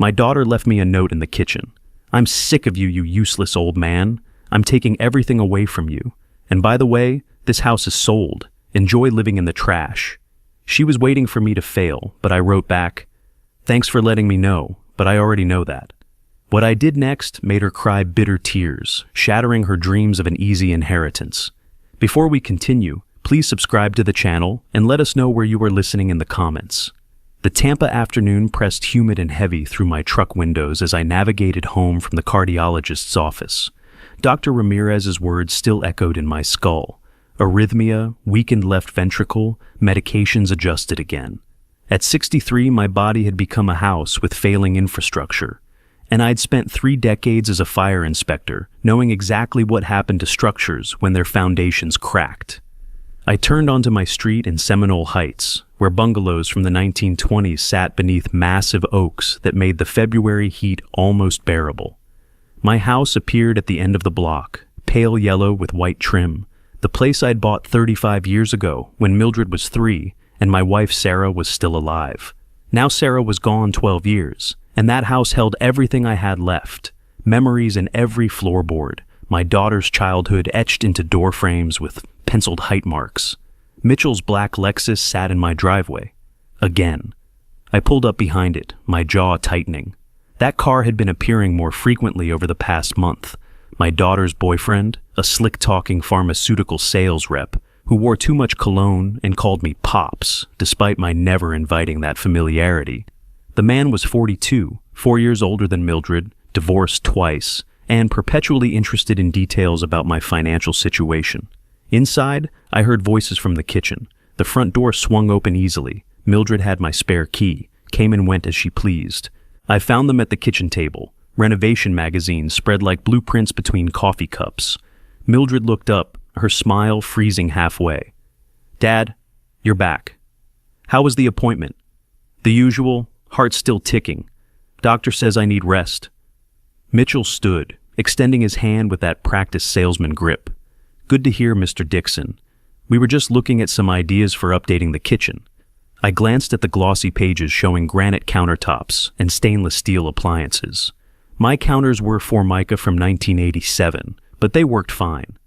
My daughter left me a note in the kitchen. I'm sick of you, you useless old man. I'm taking everything away from you. And by the way, this house is sold. Enjoy living in the trash. She was waiting for me to fail, but I wrote back, thanks for letting me know, but I already know that. What I did next made her cry bitter tears, shattering her dreams of an easy inheritance. Before we continue, please subscribe to the channel and let us know where you are listening in the comments. The Tampa afternoon pressed humid and heavy through my truck windows as I navigated home from the cardiologist's office. Dr. Ramirez's words still echoed in my skull. Arrhythmia, weakened left ventricle, medications adjusted again. At 63, my body had become a house with failing infrastructure. And I'd spent 3 decades as a fire inspector, knowing exactly what happened to structures when their foundations cracked. I turned onto my street in Seminole Heights, where bungalows from the 1920s sat beneath massive oaks that made the February heat almost bearable. My house appeared at the end of the block, pale yellow with white trim, the place I'd bought 35 years ago when Mildred was 3 and my wife Sarah was still alive. Now Sarah was gone 12 years, and that house held everything I had left, memories in every floorboard, my daughter's childhood etched into door frames with penciled height marks. Mitchell's black Lexus sat in my driveway. Again. I pulled up behind it, my jaw tightening. That car had been appearing more frequently over the past month. My daughter's boyfriend, a slick-talking pharmaceutical sales rep, who wore too much cologne and called me Pops, despite my never inviting that familiarity. The man was 42, 4 years older than Mildred, divorced twice, and perpetually interested in details about my financial situation. Inside, I heard voices from the kitchen. The front door swung open easily. Mildred had my spare key, came and went as she pleased. I found them at the kitchen table, renovation magazines spread like blueprints between coffee cups. Mildred looked up, her smile freezing halfway. Dad, you're back. How was the appointment? The usual, heart still ticking. Doctor says I need rest. Mitchell stood, extending his hand with that practiced salesman grip. Good to hear, Mr. Dixon. We were just looking at some ideas for updating the kitchen. I glanced at the glossy pages showing granite countertops and stainless steel appliances. My counters were Formica from 1987, but they worked fine.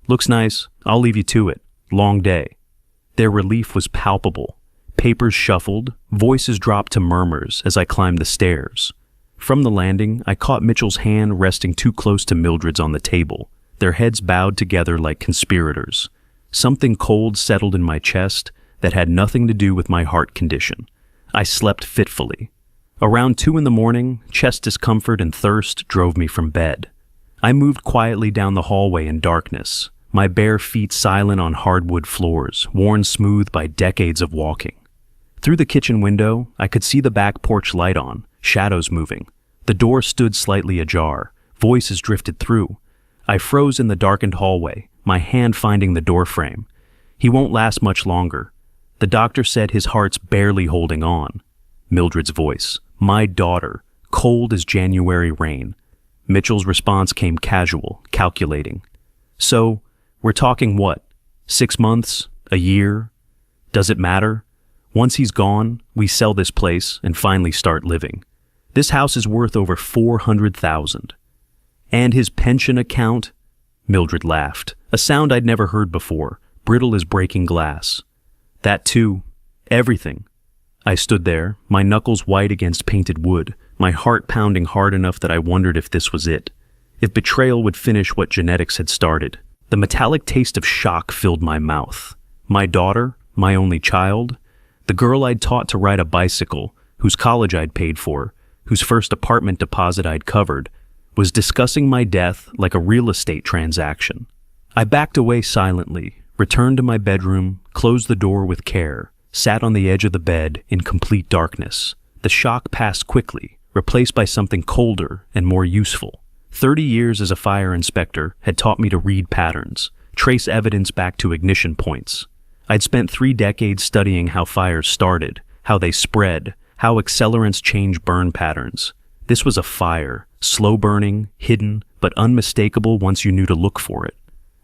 Looks nice. I'll leave you to it. Long day. Their relief was palpable. Papers shuffled, voices dropped to murmurs as I climbed the stairs. From the landing, I caught Mitchell's hand resting too close to Mildred's on the table, their heads bowed together like conspirators. Something cold settled in my chest that had nothing to do with my heart condition. I slept fitfully. Around 2 a.m, chest discomfort and thirst drove me from bed. I moved quietly down the hallway in darkness, my bare feet silent on hardwood floors, worn smooth by decades of walking. Through the kitchen window, I could see the back porch light on, shadows moving. The door stood slightly ajar. Voices drifted through. I froze in the darkened hallway, my hand finding the doorframe. He won't last much longer. The doctor said his heart's barely holding on. Mildred's voice. My daughter. Cold as January rain. Mitchell's response came casual, calculating. So, we're talking what? 6 months? A year? Does it matter? Once he's gone, we sell this place and finally start living. This house is worth over $400,000. And his pension account? Mildred laughed, a sound I'd never heard before, brittle as breaking glass. That too. Everything. I stood there, my knuckles white against painted wood, my heart pounding hard enough that I wondered if this was it. If betrayal would finish what genetics had started. The metallic taste of shock filled my mouth. My daughter, my only child, the girl I'd taught to ride a bicycle, whose college I'd paid for, whose first apartment deposit I'd covered, was discussing my death like a real estate transaction. I backed away silently, returned to my bedroom, closed the door with care, sat on the edge of the bed in complete darkness. The shock passed quickly, replaced by something colder and more useful. 30 years as a fire inspector had taught me to read patterns, trace evidence back to ignition points. I'd spent 3 decades studying how fires started, how they spread, how accelerants change burn patterns. This was a fire, slow burning, hidden, but unmistakable once you knew to look for it.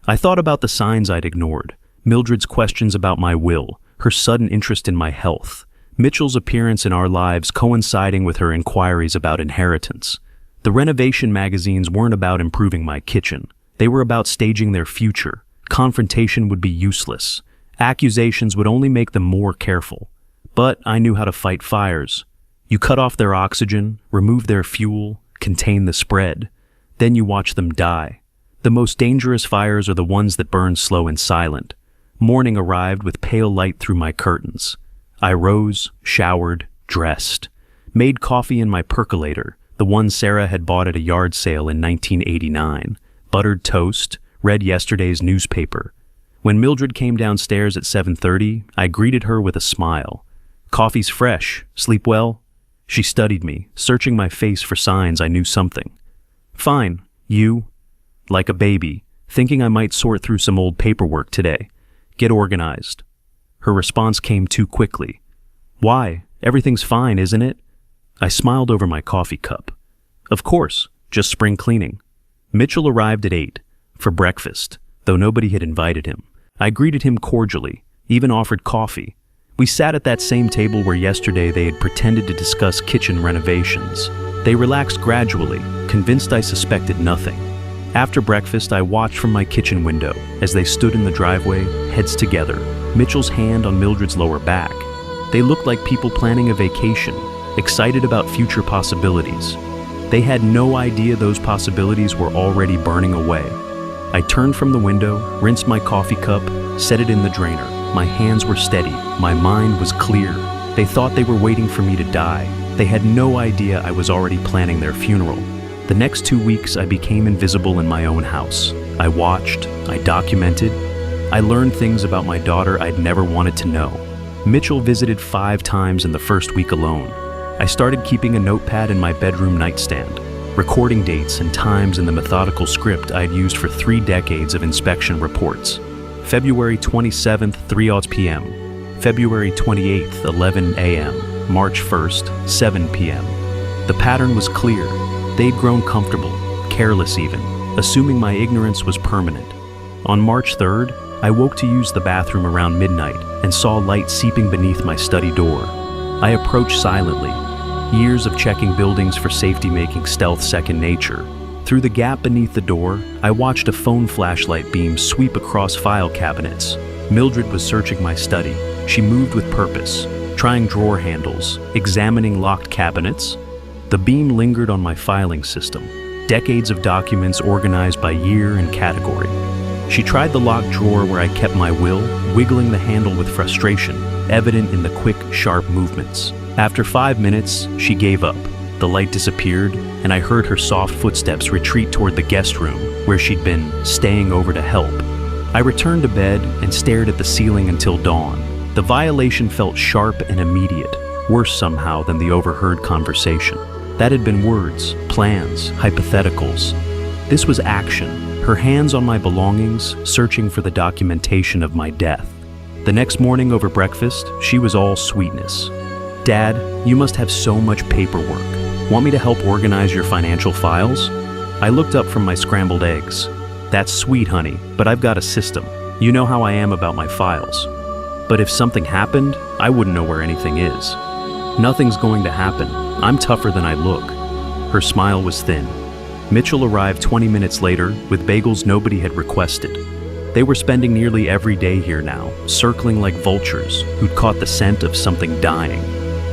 I thought about the signs I'd ignored, Mildred's questions about my will, her sudden interest in my health, Mitchell's appearance in our lives coinciding with her inquiries about inheritance. The renovation magazines weren't about improving my kitchen. They were about staging their future. Confrontation would be useless. Accusations would only make them more careful. But I knew how to fight fires. You cut off their oxygen, remove their fuel, contain the spread. Then you watch them die. The most dangerous fires are the ones that burn slow and silent. Morning arrived with pale light through my curtains. I rose, showered, dressed, made coffee in my percolator, the one Sarah had bought at a yard sale in 1989, buttered toast, read yesterday's newspaper. When Mildred came downstairs at 7:30, I greeted her with a smile. "Coffee's fresh. Sleep well?" She studied me, searching my face for signs I knew something. "Fine. You?" Like a baby, thinking I might sort through some old paperwork today. "Get organized." Her response came too quickly. "Why? Everything's fine, isn't it?" I smiled over my coffee cup. "Of course, just spring cleaning." Mitchell arrived at 8 for breakfast, though nobody had invited him. I greeted him cordially, even offered coffee. We sat at that same table where yesterday they had pretended to discuss kitchen renovations. They relaxed gradually, convinced I suspected nothing. After breakfast, I watched from my kitchen window as they stood in the driveway, heads together, Mitchell's hand on Mildred's lower back. They looked like people planning a vacation, excited about future possibilities. They had no idea those possibilities were already burning away. I turned from the window, rinsed my coffee cup, set it in the drainer. My hands were steady, my mind was clear. They thought they were waiting for me to die. They had no idea I was already planning their funeral. The next 2 weeks, I became invisible in my own house. I watched, I documented. I learned things about my daughter I'd never wanted to know. Mitchell visited 5 times in the first week alone. I started keeping a notepad in my bedroom nightstand, recording dates and times in the methodical script I'd used for 3 decades of inspection reports. February 27th, 3:00 p.m. February 28th, 11 a.m. March 1st, 7 p.m. The pattern was clear. They'd grown comfortable, careless even, assuming my ignorance was permanent. On March 3rd, I woke to use the bathroom around midnight and saw light seeping beneath my study door. I approached silently, years of checking buildings for safety making stealth second nature. Through the gap beneath the door, I watched a phone flashlight beam sweep across file cabinets. Mildred was searching my study. She moved with purpose, trying drawer handles, examining locked cabinets. The beam lingered on my filing system, decades of documents organized by year and category. She tried the locked drawer where I kept my will, wiggling the handle with frustration, evident in the quick, sharp movements. After 5 minutes, she gave up. The light disappeared, and I heard her soft footsteps retreat toward the guest room, where she'd been staying over to help. I returned to bed and stared at the ceiling until dawn. The violation felt sharp and immediate, worse somehow than the overheard conversation. That had been words, plans, hypotheticals. This was action, her hands on my belongings, searching for the documentation of my death. The next morning over breakfast, she was all sweetness. "Dad, you must have so much paperwork. Want me to help organize your financial files?" I looked up from my scrambled eggs. "That's sweet, honey, but I've got a system. You know how I am about my files. But if something happened, I wouldn't know where anything is." "Nothing's going to happen. I'm tougher than I look." Her smile was thin. Mitchell arrived 20 minutes later with bagels nobody had requested. They were spending nearly every day here now, circling like vultures who'd caught the scent of something dying.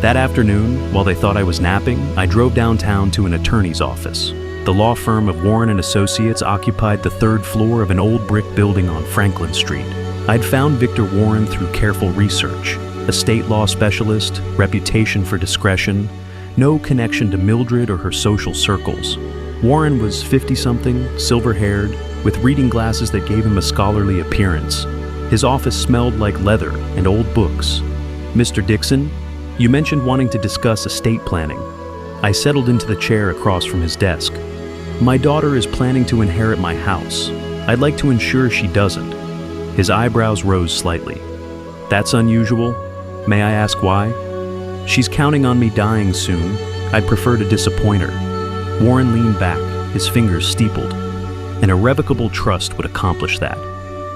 That afternoon, while they thought I was napping, I drove downtown to an attorney's office. The law firm of Warren & Associates occupied the 3rd floor of an old brick building on Franklin Street. I'd found Victor Warren through careful research. A state law specialist, reputation for discretion, no connection to Mildred or her social circles. Warren was 50-something, silver-haired, with reading glasses that gave him a scholarly appearance. His office smelled like leather and old books. "Mr. Dixon, you mentioned wanting to discuss estate planning." I settled into the chair across from his desk. "My daughter is planning to inherit my house. I'd like to ensure she doesn't." His eyebrows rose slightly. "That's unusual. May I ask why?" "She's counting on me dying soon. I'd prefer to disappoint her." Warren leaned back, his fingers steepled. "An irrevocable trust would accomplish that.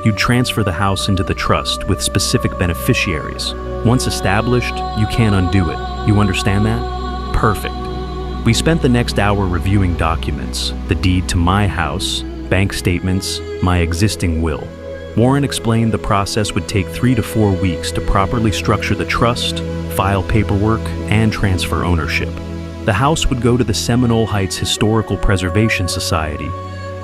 You'd transfer the house into the trust with specific beneficiaries. Once established, you can't undo it. You understand that? Perfect. We spent the next hour reviewing documents, the deed to my house, bank statements, my existing will. Warren explained the process would take 3 to 4 weeks to properly structure the trust, file paperwork, and transfer ownership. The house would go to the Seminole Heights Historical Preservation Society,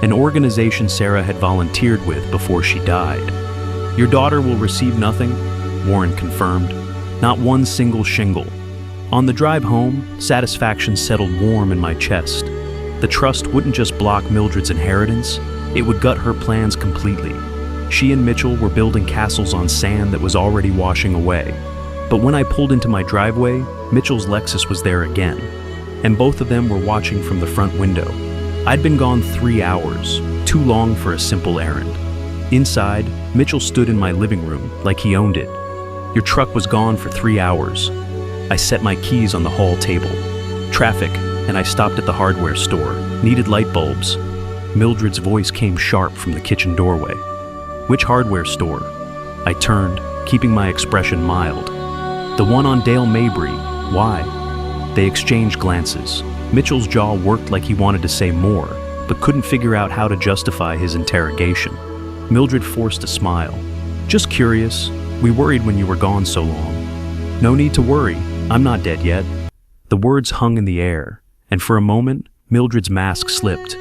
an organization Sarah had volunteered with before she died. Your daughter will receive nothing, Warren confirmed. Not one single shingle. On the drive home, satisfaction settled warm in my chest. The trust wouldn't just block Mildred's inheritance, it would gut her plans completely. She and Mitchell were building castles on sand that was already washing away. But when I pulled into my driveway, Mitchell's Lexus was there again, and both of them were watching from the front window. I'd been gone 3 hours, too long for a simple errand. Inside, Mitchell stood in my living room like he owned it. Your truck was gone for 3 hours. I set my keys on the hall table. Traffic, and I stopped at the hardware store. Needed light bulbs. Mildred's voice came sharp from the kitchen doorway. Which hardware store? I turned, keeping my expression mild. The one on Dale Mabry. Why? They exchanged glances. Mitchell's jaw worked like he wanted to say more, but couldn't figure out how to justify his interrogation. Mildred forced a smile. Just curious. We worried when you were gone so long. No need to worry. I'm not dead yet. The words hung in the air, and for a moment, Mildred's mask slipped.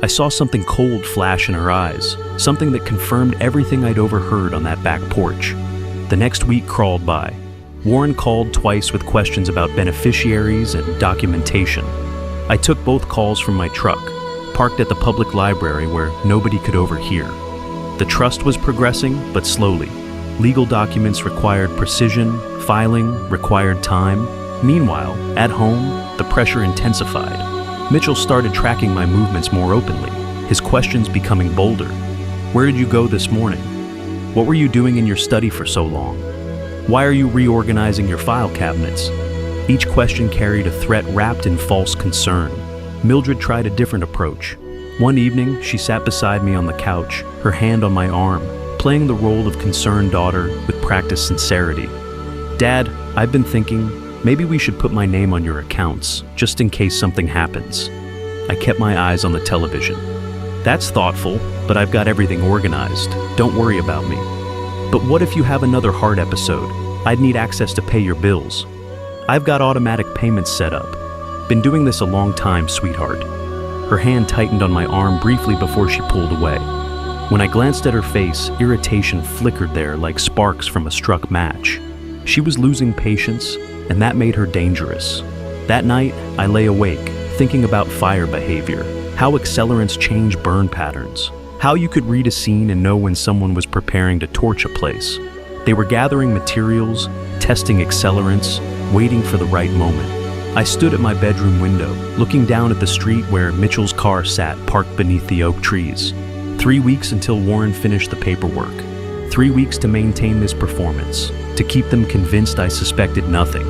I saw something cold flash in her eyes, something that confirmed everything I'd overheard on that back porch. The next week crawled by. Warren called twice with questions about beneficiaries and documentation. I took both calls from my truck, parked at the public library where nobody could overhear. The trust was progressing, but slowly. Legal documents required precision, filing required time. Meanwhile, at home, the pressure intensified. Mitchell started tracking my movements more openly, his questions becoming bolder. Where did you go this morning? What were you doing in your study for so long? Why are you reorganizing your file cabinets? Each question carried a threat wrapped in false concern. Mildred tried a different approach. One evening, she sat beside me on the couch, her hand on my arm, playing the role of concerned daughter with practiced sincerity. Dad, I've been thinking, maybe we should put my name on your accounts, just in case something happens. I kept my eyes on the television. That's thoughtful, but I've got everything organized. Don't worry about me. But what if you have another heart episode? I'd need access to pay your bills. I've got automatic payments set up. Been doing this a long time, sweetheart. Her hand tightened on my arm briefly before she pulled away. When I glanced at her face, irritation flickered there like sparks from a struck match. She was losing patience, and that made her dangerous. That night, I lay awake, thinking about fire behavior, how accelerants change burn patterns, how you could read a scene and know when someone was preparing to torch a place. They were gathering materials, testing accelerants, waiting for the right moment. I stood at my bedroom window, looking down at the street where Mitchell's car sat parked beneath the oak trees. 3 weeks until Warren finished the paperwork. 3 weeks to maintain this performance, to keep them convinced I suspected nothing.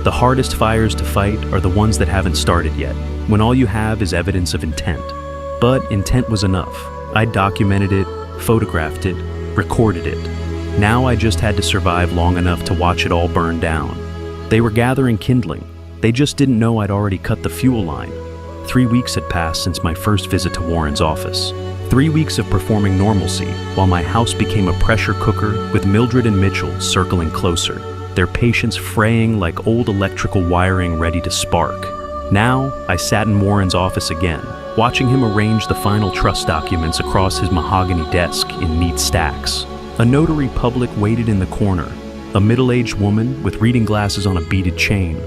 The hardest fires to fight are the ones that haven't started yet, when all you have is evidence of intent. But intent was enough. I documented it, photographed it, recorded it. Now I just had to survive long enough to watch it all burn down. They were gathering kindling. They just didn't know I'd already cut the fuel line. 3 weeks had passed since my first visit to Warren's office. 3 weeks of performing normalcy, while my house became a pressure cooker with Mildred and Mitchell circling closer, their patience fraying like old electrical wiring ready to spark. Now, I sat in Warren's office again, watching him arrange the final trust documents across his mahogany desk in neat stacks. A notary public waited in the corner, a middle-aged woman with reading glasses on a beaded chain.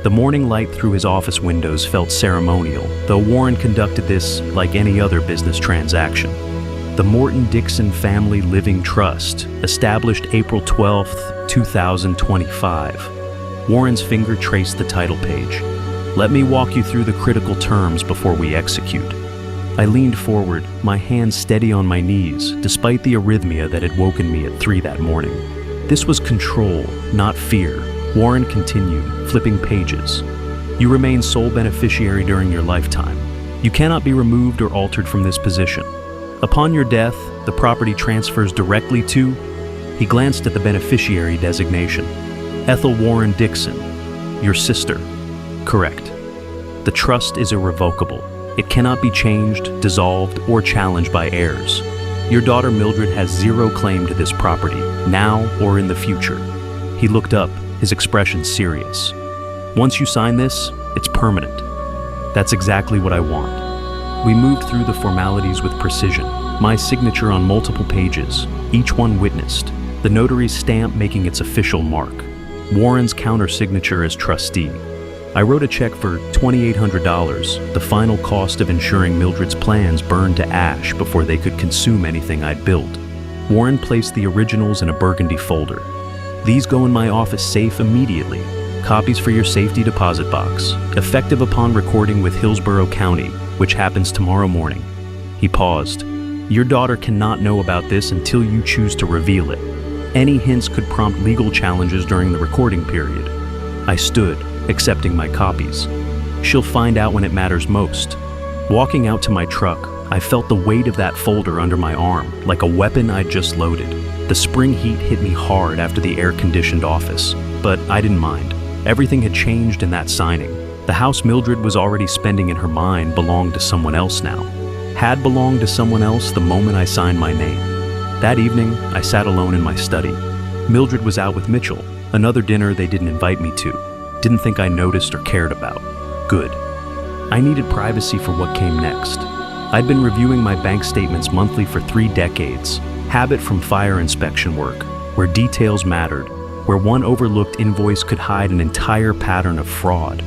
The morning light through his office windows felt ceremonial, though Warren conducted this like any other business transaction. The Morton-Dixon Family Living Trust, established April 12, 2025. Warren's finger traced the title page. Let me walk you through the critical terms before we execute. I leaned forward, my hands steady on my knees, despite the arrhythmia that had woken me at 3 that morning. This was control, not fear. Warren continued, flipping pages. You remain sole beneficiary during your lifetime. You cannot be removed or altered from this position. Upon your death, the property transfers directly to... He glanced at the beneficiary designation. Ethel Warren Dixon, your sister. Correct. The trust is irrevocable. It cannot be changed, dissolved, or challenged by heirs. Your daughter Mildred has zero claim to this property, now or in the future. He looked up, his expression serious. Once you sign this, it's permanent. That's exactly what I want. We moved through the formalities with precision, my signature on multiple pages, each one witnessed, the notary's stamp making its official mark, Warren's counter-signature as trustee. I wrote a check for $2,800, the final cost of ensuring Mildred's plans burned to ash before they could consume anything I'd built. Warren placed the originals in a burgundy folder. These go in my office safe immediately. Copies for your safety deposit box, effective upon recording with Hillsborough County, which happens tomorrow morning. He paused. Your daughter cannot know about this until you choose to reveal it. Any hints could prompt legal challenges during the recording period. I stood, accepting my copies. She'll find out when it matters most. Walking out to my truck, I felt the weight of that folder under my arm, like a weapon I'd just loaded. The spring heat hit me hard after the air-conditioned office, but I didn't mind. Everything had changed in that signing. The house Mildred was already spending in her mind belonged to someone else now. Had belonged to someone else the moment I signed my name. That evening, I sat alone in my study. Mildred was out with Mitchell, another dinner they didn't invite me to. Didn't think I noticed or cared about. Good. I needed privacy for what came next. I'd been reviewing my bank statements monthly for 3 decades, habit from fire inspection work, where details mattered, where one overlooked invoice could hide an entire pattern of fraud.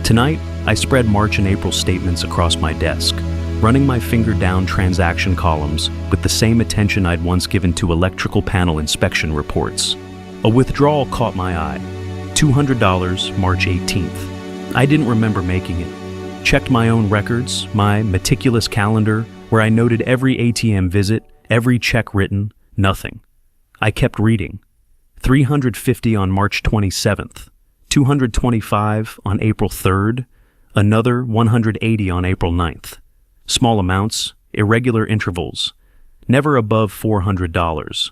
Tonight, I spread March and April statements across my desk, running my finger down transaction columns with the same attention I'd once given to electrical panel inspection reports. A withdrawal caught my eye. $200, March 18th. I didn't remember making it. Checked my own records, my meticulous calendar, where I noted every ATM visit, every check written, nothing. I kept reading. $350 on March 27th, $225 on April 3rd, another $180 on April 9th. Small amounts, irregular intervals, never above $400.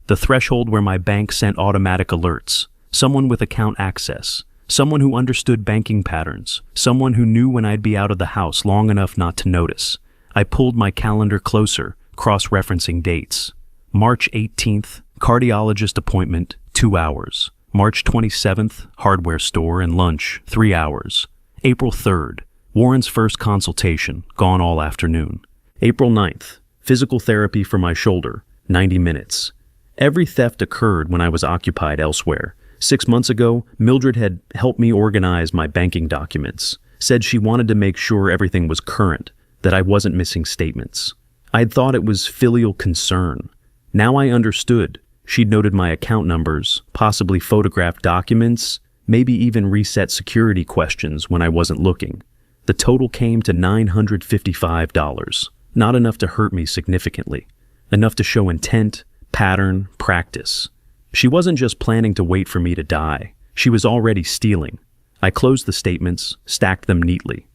The threshold where my bank sent automatic alerts. Someone with account access, someone who understood banking patterns, someone who knew when I'd be out of the house long enough not to notice. I pulled my calendar closer, cross-referencing dates. March 18th, cardiologist appointment, 2 hours. March 27th, hardware store and lunch, 3 hours. April 3rd, Warren's first consultation, gone all afternoon. April 9th, physical therapy for my shoulder, 90 minutes. Every theft occurred when I was occupied elsewhere. 6 months ago, Mildred had helped me organize my banking documents, said she wanted to make sure everything was current, that I wasn't missing statements. I'd thought it was filial concern. Now I understood. She'd noted my account numbers, possibly photographed documents, maybe even reset security questions when I wasn't looking. The total came to $955. Not enough to hurt me significantly. Enough to show intent, pattern, practice. She wasn't just planning to wait for me to die. She was already stealing. I closed the statements, stacked them neatly.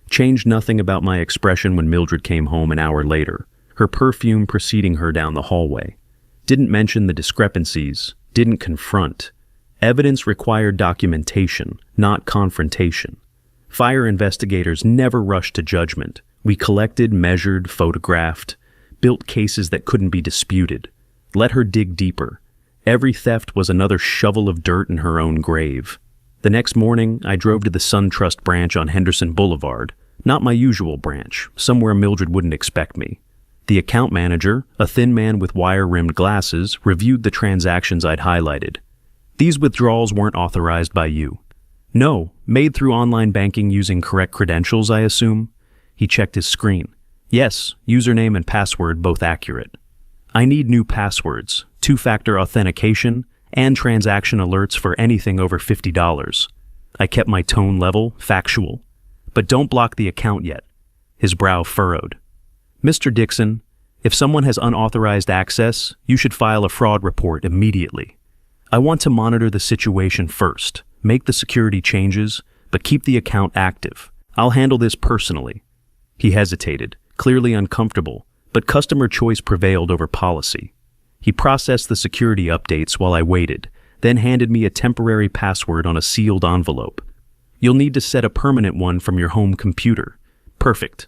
Changed nothing about my expression when Mildred came home an hour later, her perfume preceding her down the hallway. Didn't mention the discrepancies, didn't confront. Evidence required documentation, not confrontation. Fire investigators never rushed to judgment. We collected, measured, photographed, built cases that couldn't be disputed. Let her dig deeper. Every theft was another shovel of dirt in her own grave. The next morning, I drove to the SunTrust branch on Henderson Boulevard, not my usual branch, somewhere Mildred wouldn't expect me. The account manager, a thin man with wire-rimmed glasses, reviewed the transactions I'd highlighted. These withdrawals weren't authorized by you. No, made through online banking using correct credentials, I assume. He checked his screen. Yes, username and password both accurate. I need new passwords, 2-factor authentication, and transaction alerts for anything over $50. I kept my tone level, factual. But don't block the account yet. His brow furrowed. Mr. Dixon, if someone has unauthorized access, you should file a fraud report immediately. I want to monitor the situation first, make the security changes, but keep the account active. I'll handle this personally. He hesitated, clearly uncomfortable, but customer choice prevailed over policy. He processed the security updates while I waited, then handed me a temporary password on a sealed envelope. "You'll need to set a permanent one from your home computer." Perfect.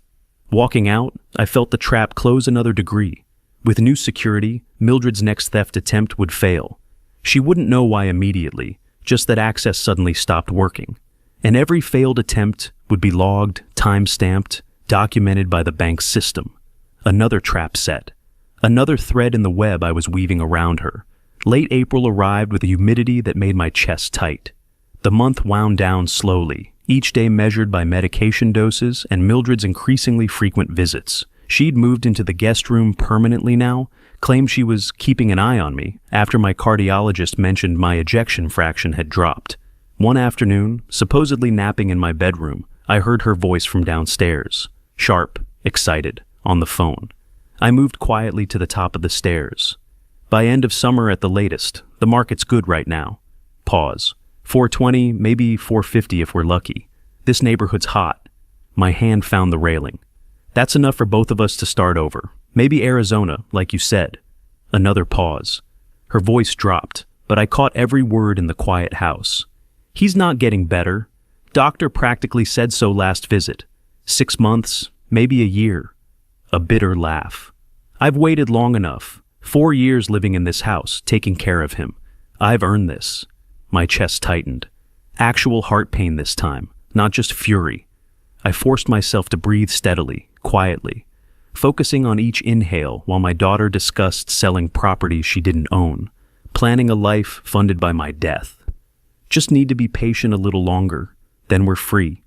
Walking out, I felt the trap close another degree. With new security, Mildred's next theft attempt would fail. She wouldn't know why immediately, just that access suddenly stopped working. And every failed attempt would be logged, time-stamped, documented by the bank's system. Another trap set. Another thread in the web I was weaving around her. Late April arrived with a humidity that made my chest tight. The month wound down slowly, each day measured by medication doses and Mildred's increasingly frequent visits. She'd moved into the guest room permanently now, claimed she was keeping an eye on me after my cardiologist mentioned my ejection fraction had dropped. One afternoon, supposedly napping in my bedroom, I heard her voice from downstairs, sharp, excited, on the phone. I moved quietly to the top of the stairs. "By end of summer at the latest. The market's good right now." Pause. 420, maybe 450 if we're lucky. This neighborhood's hot. My hand found the railing. "That's enough for both of us to start over. Maybe Arizona, like you said." Another pause. Her voice dropped, but I caught every word in the quiet house. "He's not getting better. Doctor practically said so last visit. 6 months, maybe a year." A bitter laugh. "I've waited long enough. 4 years living in this house, taking care of him. I've earned this." My chest tightened. Actual heart pain this time, not just fury. I forced myself to breathe steadily, quietly, focusing on each inhale while my daughter discussed selling properties she didn't own, planning a life funded by my death. "Just need to be patient a little longer, then we're free."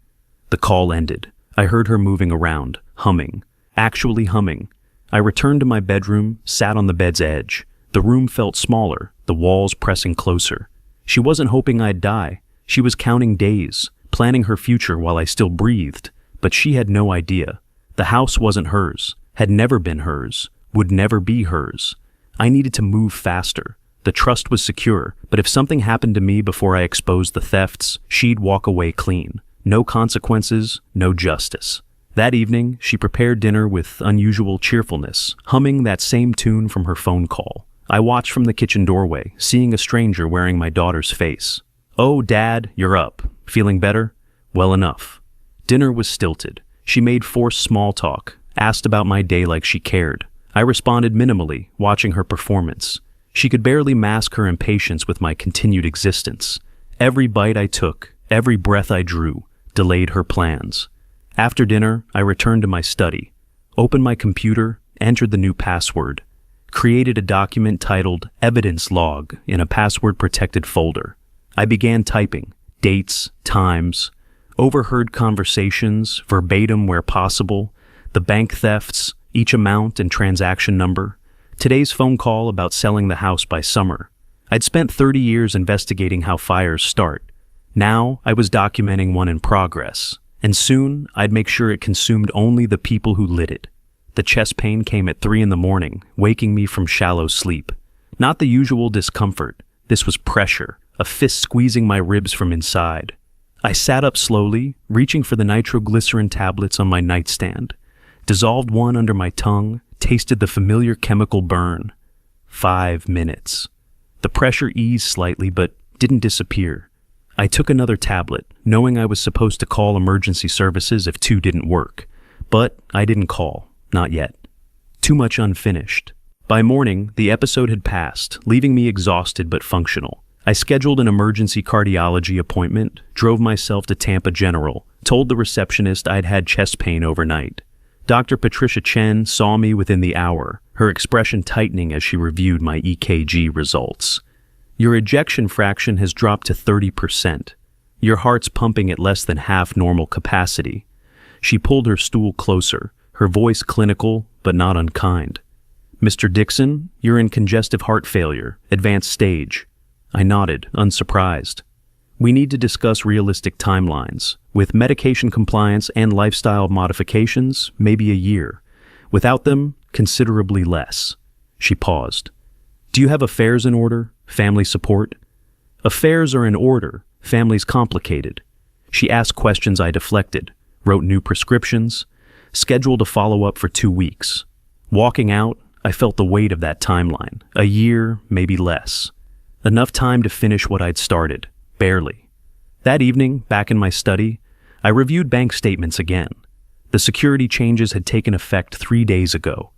The call ended. I heard her moving around, humming, actually humming. I returned to my bedroom, sat on the bed's edge. The room felt smaller, the walls pressing closer. She wasn't hoping I'd die. She was counting days, planning her future while I still breathed, but she had no idea. The house wasn't hers, had never been hers, would never be hers. I needed to move faster. The trust was secure, but if something happened to me before I exposed the thefts, she'd walk away clean. No consequences, no justice. That evening, she prepared dinner with unusual cheerfulness, humming that same tune from her phone call. I watched from the kitchen doorway, seeing a stranger wearing my daughter's face. "Oh, Dad, you're up. Feeling better?" "Well enough." Dinner was stilted. She made forced small talk, asked about my day like she cared. I responded minimally, watching her performance. She could barely mask her impatience with my continued existence. Every bite I took, every breath I drew, delayed her plans. After dinner, I returned to my study, opened my computer, entered the new password, created a document titled Evidence Log in a password-protected folder. I began typing dates, times, overheard conversations, verbatim where possible, the bank thefts, each amount and transaction number, today's phone call about selling the house by summer. I'd spent 30 years investigating how fires start. Now I was documenting one in progress, and soon I'd make sure it consumed only the people who lit it. The chest pain came at 3 a.m, waking me from shallow sleep. Not the usual discomfort. This was pressure, a fist squeezing my ribs from inside. I sat up slowly, reaching for the nitroglycerin tablets on my nightstand, dissolved one under my tongue, tasted the familiar chemical burn. 5 minutes. The pressure eased slightly, but didn't disappear. I took another tablet, knowing I was supposed to call emergency services if 2 didn't work. But I didn't call. Not yet. Too much unfinished. By morning, the episode had passed, leaving me exhausted but functional. I scheduled an emergency cardiology appointment, drove myself to Tampa General, told the receptionist I'd had chest pain overnight. Dr. Patricia Chen saw me within the hour, her expression tightening as she reviewed my EKG results. "Your ejection fraction has dropped to 30%. Your heart's pumping at less than half normal capacity." She pulled her stool closer, her voice clinical but not unkind. "Mr. Dixon, you're in congestive heart failure, advanced stage." I nodded, unsurprised. "We need to discuss realistic timelines. With medication compliance and lifestyle modifications, maybe a year. Without them, considerably less." She paused. "Do you have affairs in order? Family support?" "Affairs are in order, family's complicated." She asked questions I deflected, wrote new prescriptions, scheduled a follow-up for 2 weeks. Walking out, I felt the weight of that timeline, a year, maybe less. Enough time to finish what I'd started, barely. That evening, back in my study, I reviewed bank statements again. The security changes had taken effect 3 days ago.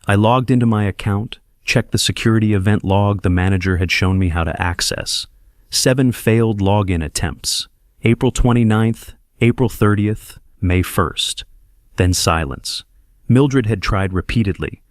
I logged into my account, checked the security event log the manager had shown me how to access. 7 failed login attempts. April 29th, April 30th, May 1st. Then silence. Mildred had tried repeatedly,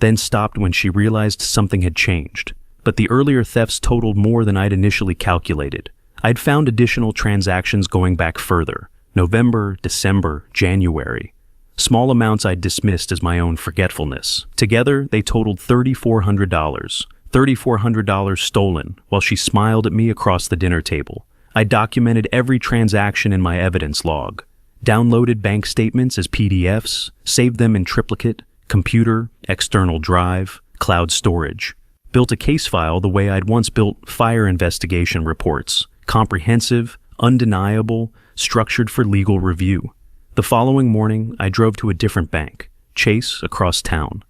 then stopped when she realized something had changed. But the earlier thefts totaled more than I'd initially calculated. I'd found additional transactions going back further. November, December, January. Small amounts I'd dismissed as my own forgetfulness. Together, they totaled $3,400. $3,400 stolen while she smiled at me across the dinner table. I documented every transaction in my evidence log. Downloaded bank statements as PDFs, saved them in triplicate, computer, external drive, cloud storage. Built a case file the way I'd once built fire investigation reports. Comprehensive, undeniable, structured for legal review. The following morning, I drove to a different bank, Chase, across town.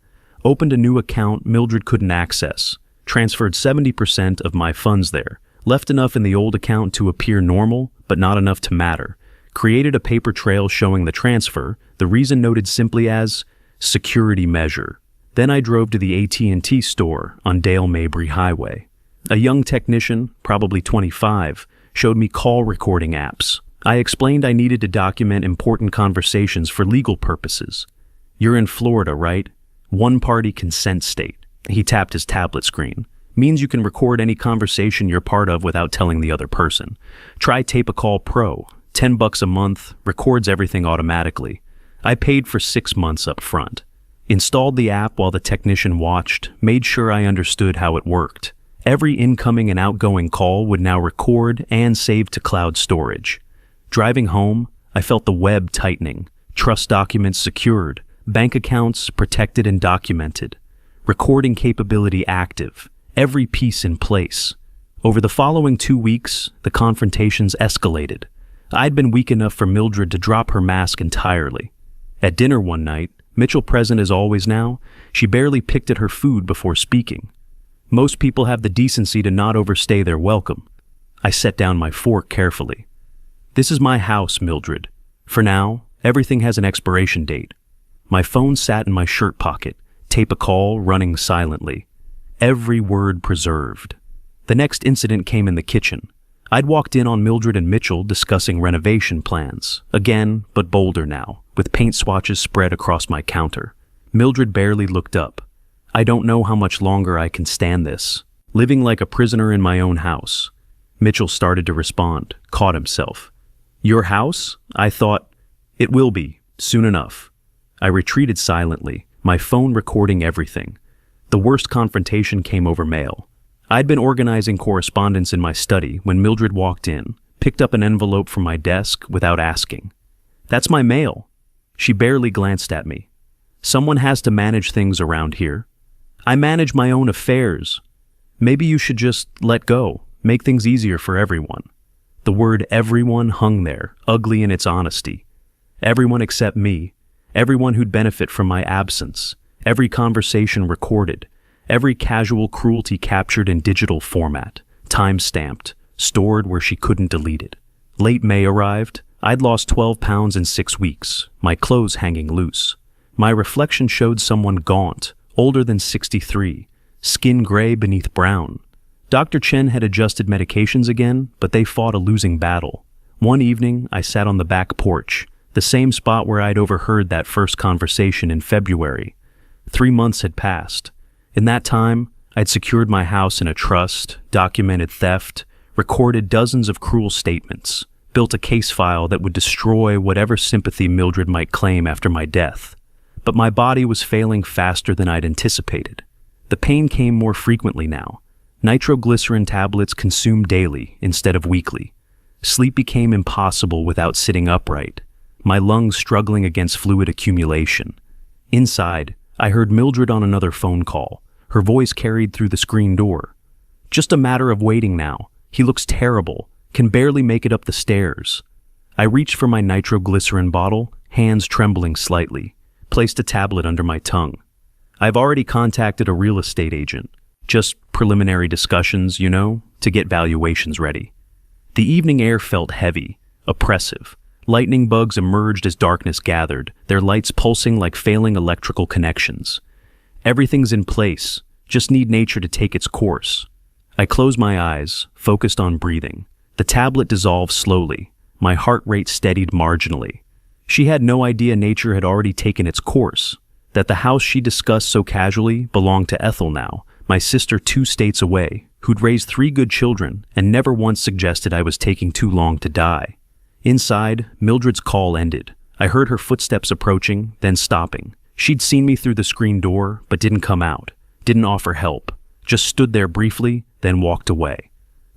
Opened a new account Mildred couldn't access. Transferred 70% of my funds there. Left enough in the old account to appear normal, but not enough to matter. Created a paper trail showing the transfer, the reason noted simply as security measure. Then I drove to the AT&T store on Dale Mabry Highway. A young technician, probably 25, showed me call recording apps. I explained I needed to document important conversations for legal purposes. You're in Florida, right? One-party consent state. He tapped his tablet screen. Means you can record any conversation you're part of without telling the other person. Try Tape a Call Pro. $10 a month, records everything automatically. I paid for 6 months up front. Installed the app while the technician watched, made sure I understood how it worked. Every incoming and outgoing call would now record and save to cloud storage. Driving home, I felt the web tightening, trust documents secured, bank accounts protected and documented, recording capability active, every piece in place. Over the following 2 weeks, the confrontations escalated. I'd been weak enough for Mildred to drop her mask entirely. At dinner one night, Mitchell present as always now, she barely picked at her food before speaking. Most people have the decency to not overstay their welcome. I set down my fork carefully. This is my house, Mildred. For now, everything has an expiration date. My phone sat in my shirt pocket, tape a call running silently. Every word preserved. The next incident came in the kitchen. I'd walked in on Mildred and Mitchell discussing renovation plans, again, but bolder now, with paint swatches spread across my counter. Mildred barely looked up. I don't know how much longer I can stand this, living like a prisoner in my own house. Mitchell started to respond, caught himself. Your house? I thought, it will be, soon enough. I retreated silently, my phone recording everything. The worst confrontation came over mail. I'd been organizing correspondence in my study when Mildred walked in, picked up an envelope from my desk without asking. That's my mail. She barely glanced at me. Someone has to manage things around here. I manage my own affairs. Maybe you should just let go, make things easier for everyone. The word everyone hung there, ugly in its honesty. Everyone except me, everyone who'd benefit from my absence, every conversation recorded, every casual cruelty captured in digital format, time-stamped, stored where she couldn't delete it. Late May arrived. I'd lost 12 pounds in 6 weeks, my clothes hanging loose. My reflection showed someone gaunt, older than 63, skin gray beneath brown. Dr. Chen had adjusted medications again, but they fought a losing battle. One evening, I sat on the back porch, the same spot where I'd overheard that first conversation in February. 3 months had passed. In that time, I'd secured my house in a trust, documented theft, recorded dozens of cruel statements, built a case file that would destroy whatever sympathy Mildred might claim after my death. But my body was failing faster than I'd anticipated. The pain came more frequently now. Nitroglycerin tablets consumed daily instead of weekly. Sleep became impossible without sitting upright, my lungs struggling against fluid accumulation. Inside, I heard Mildred on another phone call, her voice carried through the screen door. Just a matter of waiting now. He looks terrible, can barely make it up the stairs. I reached for my nitroglycerin bottle, hands trembling slightly, placed a tablet under my tongue. I've already contacted a real estate agent. Just preliminary discussions, to get valuations ready. The evening air felt heavy, oppressive. Lightning bugs emerged as darkness gathered, their lights pulsing like failing electrical connections. Everything's in place, just need nature to take its course. I closed my eyes, focused on breathing. The tablet dissolved slowly. My heart rate steadied marginally. She had no idea nature had already taken its course, that the house she discussed so casually belonged to Ethel now, my sister 2 states away, who'd raised 3 good children and never once suggested I was taking too long to die. Inside, Mildred's call ended. I heard her footsteps approaching, then stopping. She'd seen me through the screen door, but didn't come out, didn't offer help, just stood there briefly, then walked away.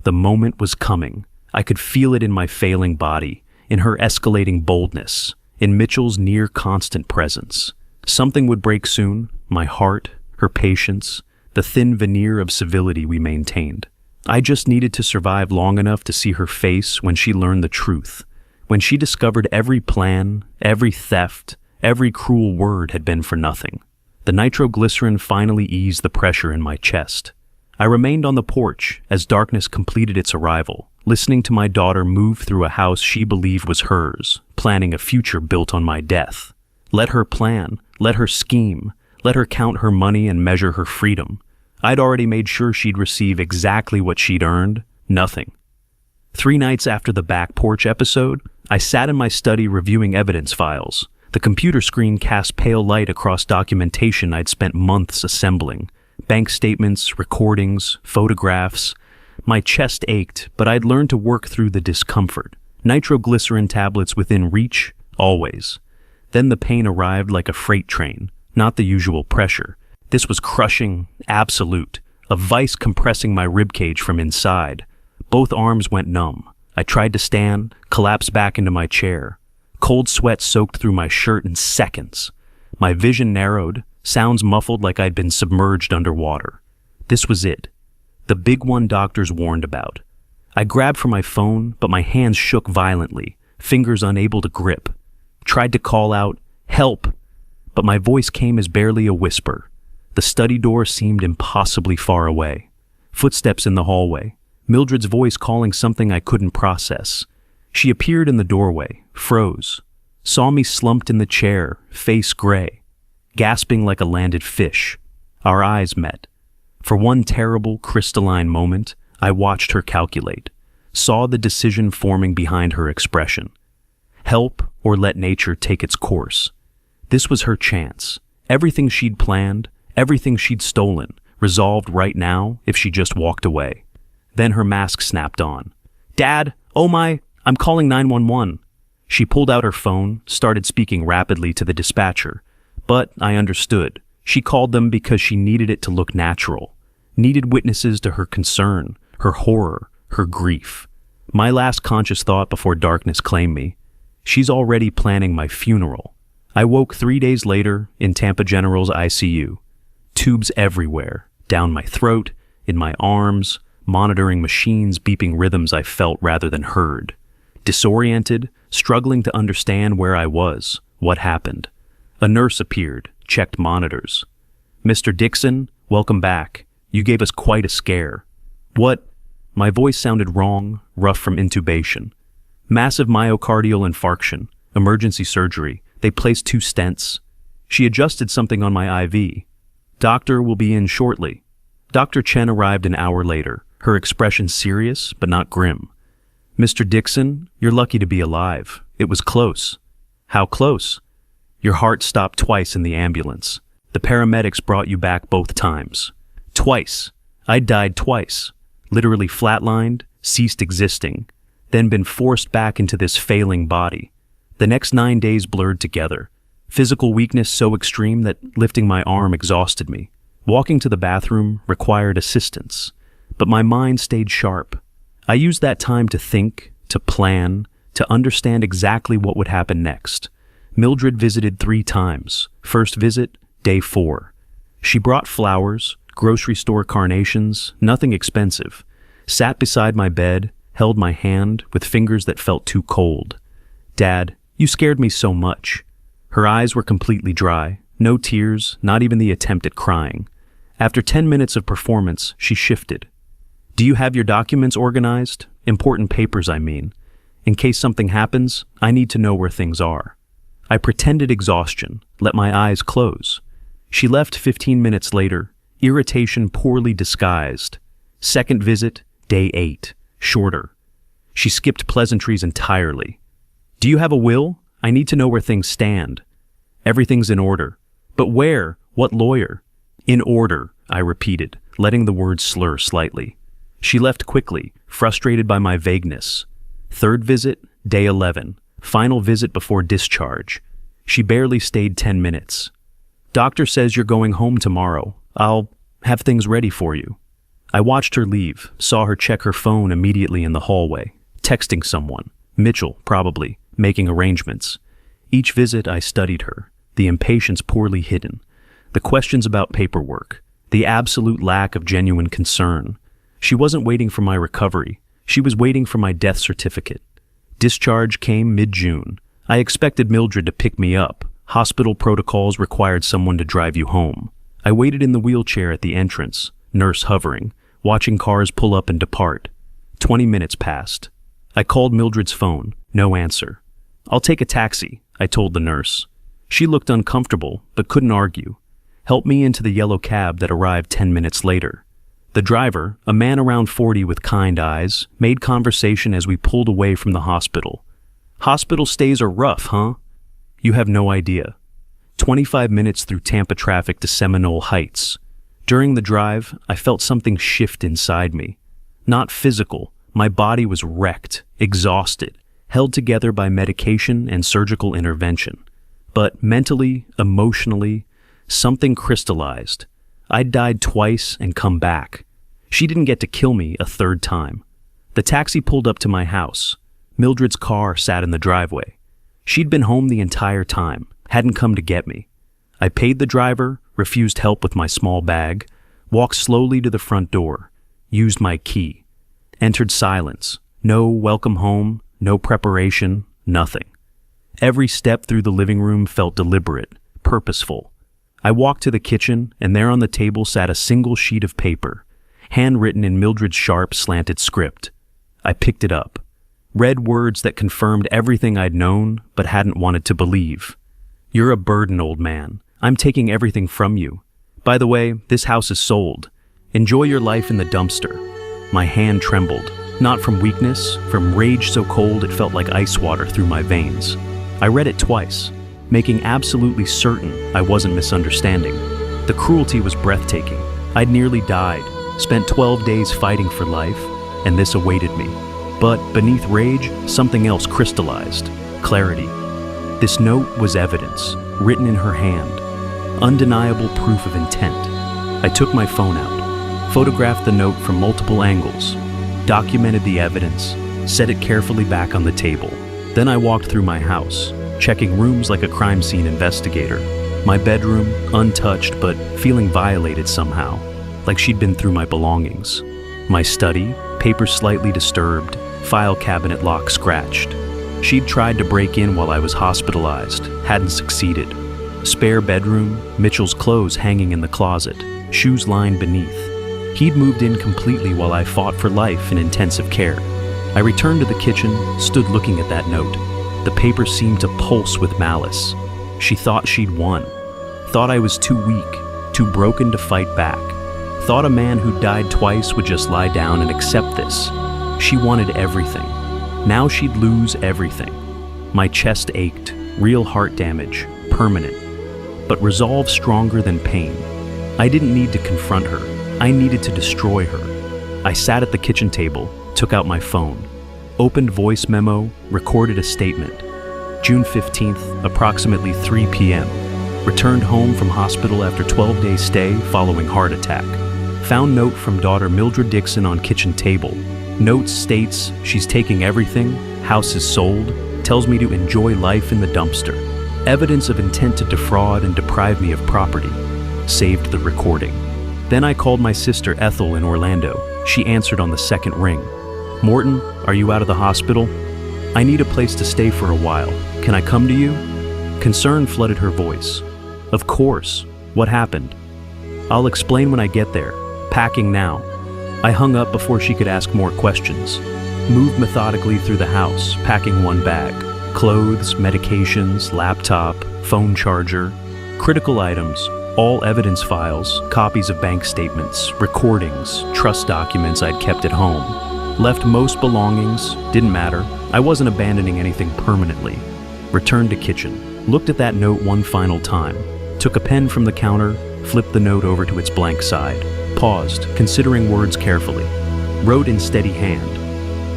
The moment was coming. I could feel it in my failing body, in her escalating boldness, in Mitchell's near constant presence. Something would break soon, my heart, her patience, the thin veneer of civility we maintained. I just needed to survive long enough to see her face when she learned the truth, when she discovered every plan, every theft, every cruel word had been for nothing. The nitroglycerin finally eased the pressure in my chest. I remained on the porch as darkness completed its arrival, listening to my daughter move through a house she believed was hers, planning a future built on my death. Let her plan, let her scheme, let her count her money and measure her freedom. I'd already made sure she'd receive exactly what she'd earned, nothing. 3 nights after the back porch episode, I sat in my study reviewing evidence files. The computer screen cast pale light across documentation I'd spent months assembling. Bank statements, recordings, photographs. My chest ached, but I'd learned to work through the discomfort. Nitroglycerin tablets within reach, always. Then the pain arrived like a freight train, not the usual pressure. This was crushing, absolute, a vice compressing my ribcage from inside. Both arms went numb. I tried to stand, collapsed back into my chair. Cold sweat soaked through my shirt in seconds. My vision narrowed, sounds muffled like I'd been submerged underwater. This was it. The big one doctors warned about. I grabbed for my phone, but my hands shook violently, fingers unable to grip. Tried to call out, "Help!" but my voice came as barely a whisper. The study door seemed impossibly far away. Footsteps in the hallway. Mildred's voice calling something I couldn't process. She appeared in the doorway, froze, saw me slumped in the chair, face gray, gasping like a landed fish. Our eyes met. For one terrible, crystalline moment, I watched her calculate, saw the decision forming behind her expression. Help or let nature take its course. This was her chance. Everything she'd planned, everything she'd stolen, resolved right now if she just walked away. Then her mask snapped on. "Dad, oh my, I'm calling 911. She pulled out her phone, started speaking rapidly to the dispatcher. But I understood. She called them because she needed it to look natural. Needed witnesses to her concern, her horror, her grief. My last conscious thought before darkness claimed me. She's already planning my funeral. I woke 3 days later in Tampa General's ICU. Tubes everywhere, down my throat, in my arms, monitoring machines beeping rhythms I felt rather than heard. Disoriented, struggling to understand where I was, what happened. A nurse appeared, checked monitors. "Mr. Dixon, welcome back. You gave us quite a scare." "What?" My voice sounded wrong, rough from intubation. "Massive myocardial infarction, emergency surgery. They placed 2 stents. She adjusted something on my IV. Doctor will be in shortly." Dr. Chen arrived an hour later, her expression serious but not grim. "Mr. Dixon, you're lucky to be alive. It was close." "How close?" "Your heart stopped twice in the ambulance. The paramedics brought you back both times." "Twice. I died twice. Literally flatlined, ceased existing, then been forced back into this failing body. The next 9 days blurred together. Physical weakness so extreme that lifting my arm exhausted me. Walking to the bathroom required assistance, but my mind stayed sharp. I used that time to think, to plan, to understand exactly what would happen next. Mildred visited 3 times. First visit, day 4. She brought flowers, grocery store carnations, nothing expensive. Sat beside my bed, held my hand with fingers that felt too cold. "Dad, you scared me so much." Her eyes were completely dry, No tears, not even the attempt at crying. After 10 minutes of performance, she shifted. Do you have your documents organized? Important papers, I mean. In case something happens, I need to know where things are. I pretended exhaustion, let my eyes close. She left 15 minutes later, irritation poorly disguised. Second visit, day 8, shorter. She skipped pleasantries entirely. Do you have a will? I need to know where things stand. Everything's in order. But where? What lawyer? In order, I repeated, letting the words slur slightly. She left quickly, frustrated by my vagueness. Third visit, day 11, final visit before discharge. She barely stayed 10 minutes. Doctor says you're going home tomorrow. I'll have things ready for you. I watched her leave, saw her check her phone immediately in the hallway, texting someone, Mitchell, probably, making arrangements. Each visit I studied her, the impatience poorly hidden, the questions about paperwork, the absolute lack of genuine concern. She wasn't waiting for my recovery. She was waiting for my death certificate. Discharge came mid-June. I expected Mildred to pick me up. Hospital protocols required someone to drive you home. I waited in the wheelchair at the entrance, nurse hovering, watching cars pull up and depart. 20 minutes passed. I called Mildred's phone. No answer. I'll take a taxi, I told the nurse. She looked uncomfortable, but couldn't argue. Helped me into the yellow cab that arrived 10 minutes later. The driver, a man around 40 with kind eyes, made conversation as we pulled away from the hospital. Hospital stays are rough, huh? You have no idea. 25 minutes through Tampa traffic to Seminole Heights. During the drive, I felt something shift inside me. Not physical. My body was wrecked, exhausted, held together by medication and surgical intervention. But mentally, emotionally, something crystallized. I'd died twice and come back. She didn't get to kill me a third time. The taxi pulled up to my house. Mildred's car sat in the driveway. She'd been home the entire time, hadn't come to get me. I paid the driver, refused help with my small bag, walked slowly to the front door, used my key. Entered silence. No welcome home, no preparation, nothing. Every step through the living room felt deliberate, purposeful. I walked to the kitchen, and there on the table sat a single sheet of paper, handwritten in Mildred's sharp, slanted script. I picked it up, read words that confirmed everything I'd known but hadn't wanted to believe. You're a burden, old man. I'm taking everything from you. By the way, this house is sold. Enjoy your life in the dumpster. My hand trembled, not from weakness, from rage so cold it felt like ice water through my veins. I read it twice, making absolutely certain I wasn't misunderstanding. The cruelty was breathtaking. I'd nearly died, spent 12 days fighting for life, and this awaited me. But beneath rage, something else crystallized. Clarity. This note was evidence, written in her hand. Undeniable proof of intent. I took my phone out, photographed the note from multiple angles, documented the evidence, set it carefully back on the table. Then I walked through my house, checking rooms like a crime scene investigator. My bedroom, untouched but feeling violated somehow, like she'd been through my belongings. My study, papers slightly disturbed, file cabinet lock scratched. She'd tried to break in while I was hospitalized, hadn't succeeded. Spare bedroom, Mitchell's clothes hanging in the closet, shoes lined beneath. He'd moved in completely while I fought for life in intensive care. I returned to the kitchen, stood looking at that note. The paper seemed to pulse with malice. She thought she'd won. Thought I was too weak, too broken to fight back. Thought a man who died twice would just lie down and accept this. She wanted everything. Now she'd lose everything. My chest ached, real heart damage, permanent. But resolve stronger than pain. I didn't need to confront her. I needed to destroy her. I sat at the kitchen table, took out my phone, opened voice memo, recorded a statement. June 15th, approximately 3 p.m. Returned home from hospital after 12-day stay following heart attack. Found note from daughter Mildred Dixon on kitchen table. Note states she's taking everything, house is sold, tells me to enjoy life in the dumpster. Evidence of intent to defraud and deprive me of property. Saved the recording. Then I called my sister Ethel in Orlando. She answered on the second ring. Morton, are you out of the hospital? I need a place to stay for a while. Can I come to you? Concern flooded her voice. Of course. What happened? I'll explain when I get there. Packing now. I hung up before she could ask more questions. Moved methodically through the house, packing one bag. Clothes, medications, laptop, phone charger. Critical items, all evidence files, copies of bank statements, recordings, trust documents I'd kept at home. Left most belongings, didn't matter. I wasn't abandoning anything permanently. Returned to kitchen, looked at that note one final time, took a pen from the counter, flipped the note over to its blank side, paused, considering words carefully. Wrote in steady hand,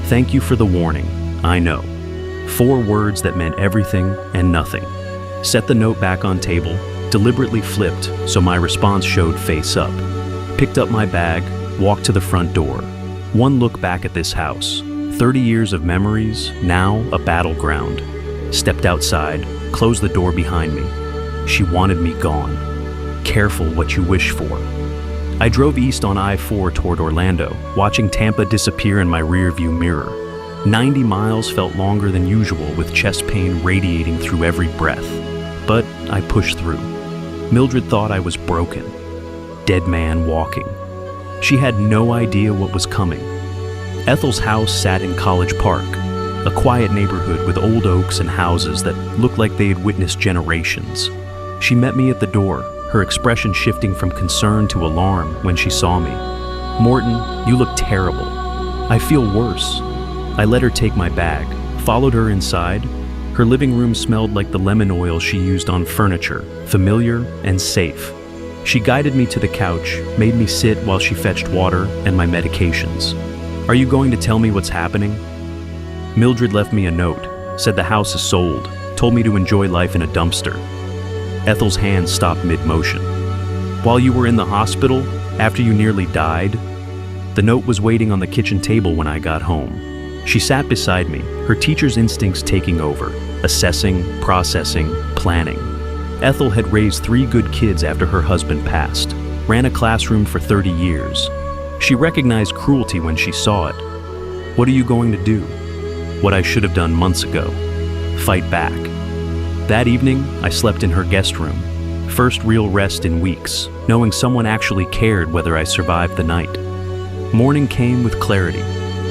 "Thank you for the warning, I know." 4 words that meant everything and nothing. Set the note back on table, deliberately flipped so my response showed face up. Picked up my bag, walked to the front door. One look back at this house. 30 years of memories, now a battleground. Stepped outside, closed the door behind me. She wanted me gone. Careful what you wish for. I drove east on I-4 toward Orlando, watching Tampa disappear in my rearview mirror. 90 miles felt longer than usual with chest pain radiating through every breath. But I pushed through. Mildred thought I was broken. Dead man walking. She had no idea what was coming. Ethel's house sat in College Park, a quiet neighborhood with old oaks and houses that looked like they had witnessed generations. She met me at the door, her expression shifting from concern to alarm when she saw me. "Morton, you look terrible." "I feel worse." I let her take my bag, followed her inside. Her living room smelled like the lemon oil she used on furniture, familiar and safe. She guided me to the couch, made me sit while she fetched water and my medications. "Are you going to tell me what's happening?" Mildred left me a note, said the house is sold, told me to enjoy life in a dumpster. Ethel's hand stopped mid-motion. "While you were in the hospital, after you nearly died?" The note was waiting on the kitchen table when I got home. She sat beside me, her teacher's instincts taking over, assessing, processing, planning. Ethel had raised 3 good kids after her husband passed, ran a classroom for 30 years. She recognized cruelty when she saw it. "What are you going to do?" What I should have done months ago. Fight back. That evening, I slept in her guest room. First real rest in weeks, knowing someone actually cared whether I survived the night. Morning came with clarity.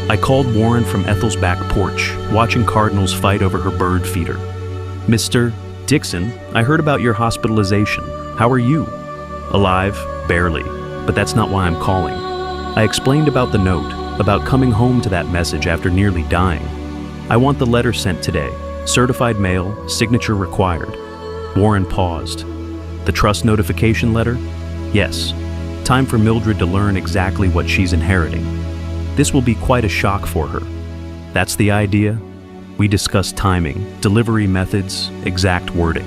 I called Warren from Ethel's back porch, watching cardinals fight over her bird feeder. "Mr. Dixon, I heard about your hospitalization. How are you?" "Alive, barely, but that's not why I'm calling." I explained about the note, about coming home to that message after nearly dying. "I want the letter sent today. Certified mail, signature required." Warren paused. "The trust notification letter?" "Yes. Time for Mildred to learn exactly what she's inheriting. This will be quite a shock for her." "That's the idea?" We discussed timing, delivery methods, exact wording.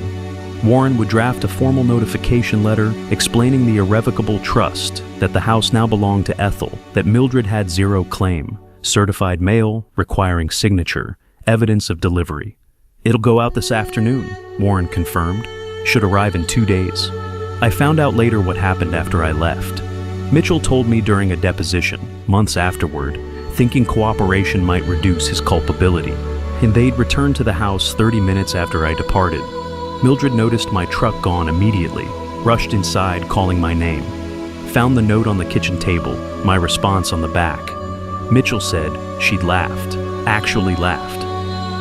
Warren would draft a formal notification letter explaining the irrevocable trust, that the house now belonged to Ethel, that Mildred had 0 claim, certified mail, requiring signature, evidence of delivery. "It'll go out this afternoon," Warren confirmed. "Should arrive in 2 days." I found out later what happened after I left. Mitchell told me during a deposition, months afterward, thinking cooperation might reduce his culpability, and they'd returned to the house 30 minutes after I departed. Mildred noticed my truck gone immediately, rushed inside calling my name. Found the note on the kitchen table, my response on the back. Mitchell said she'd laughed, actually laughed.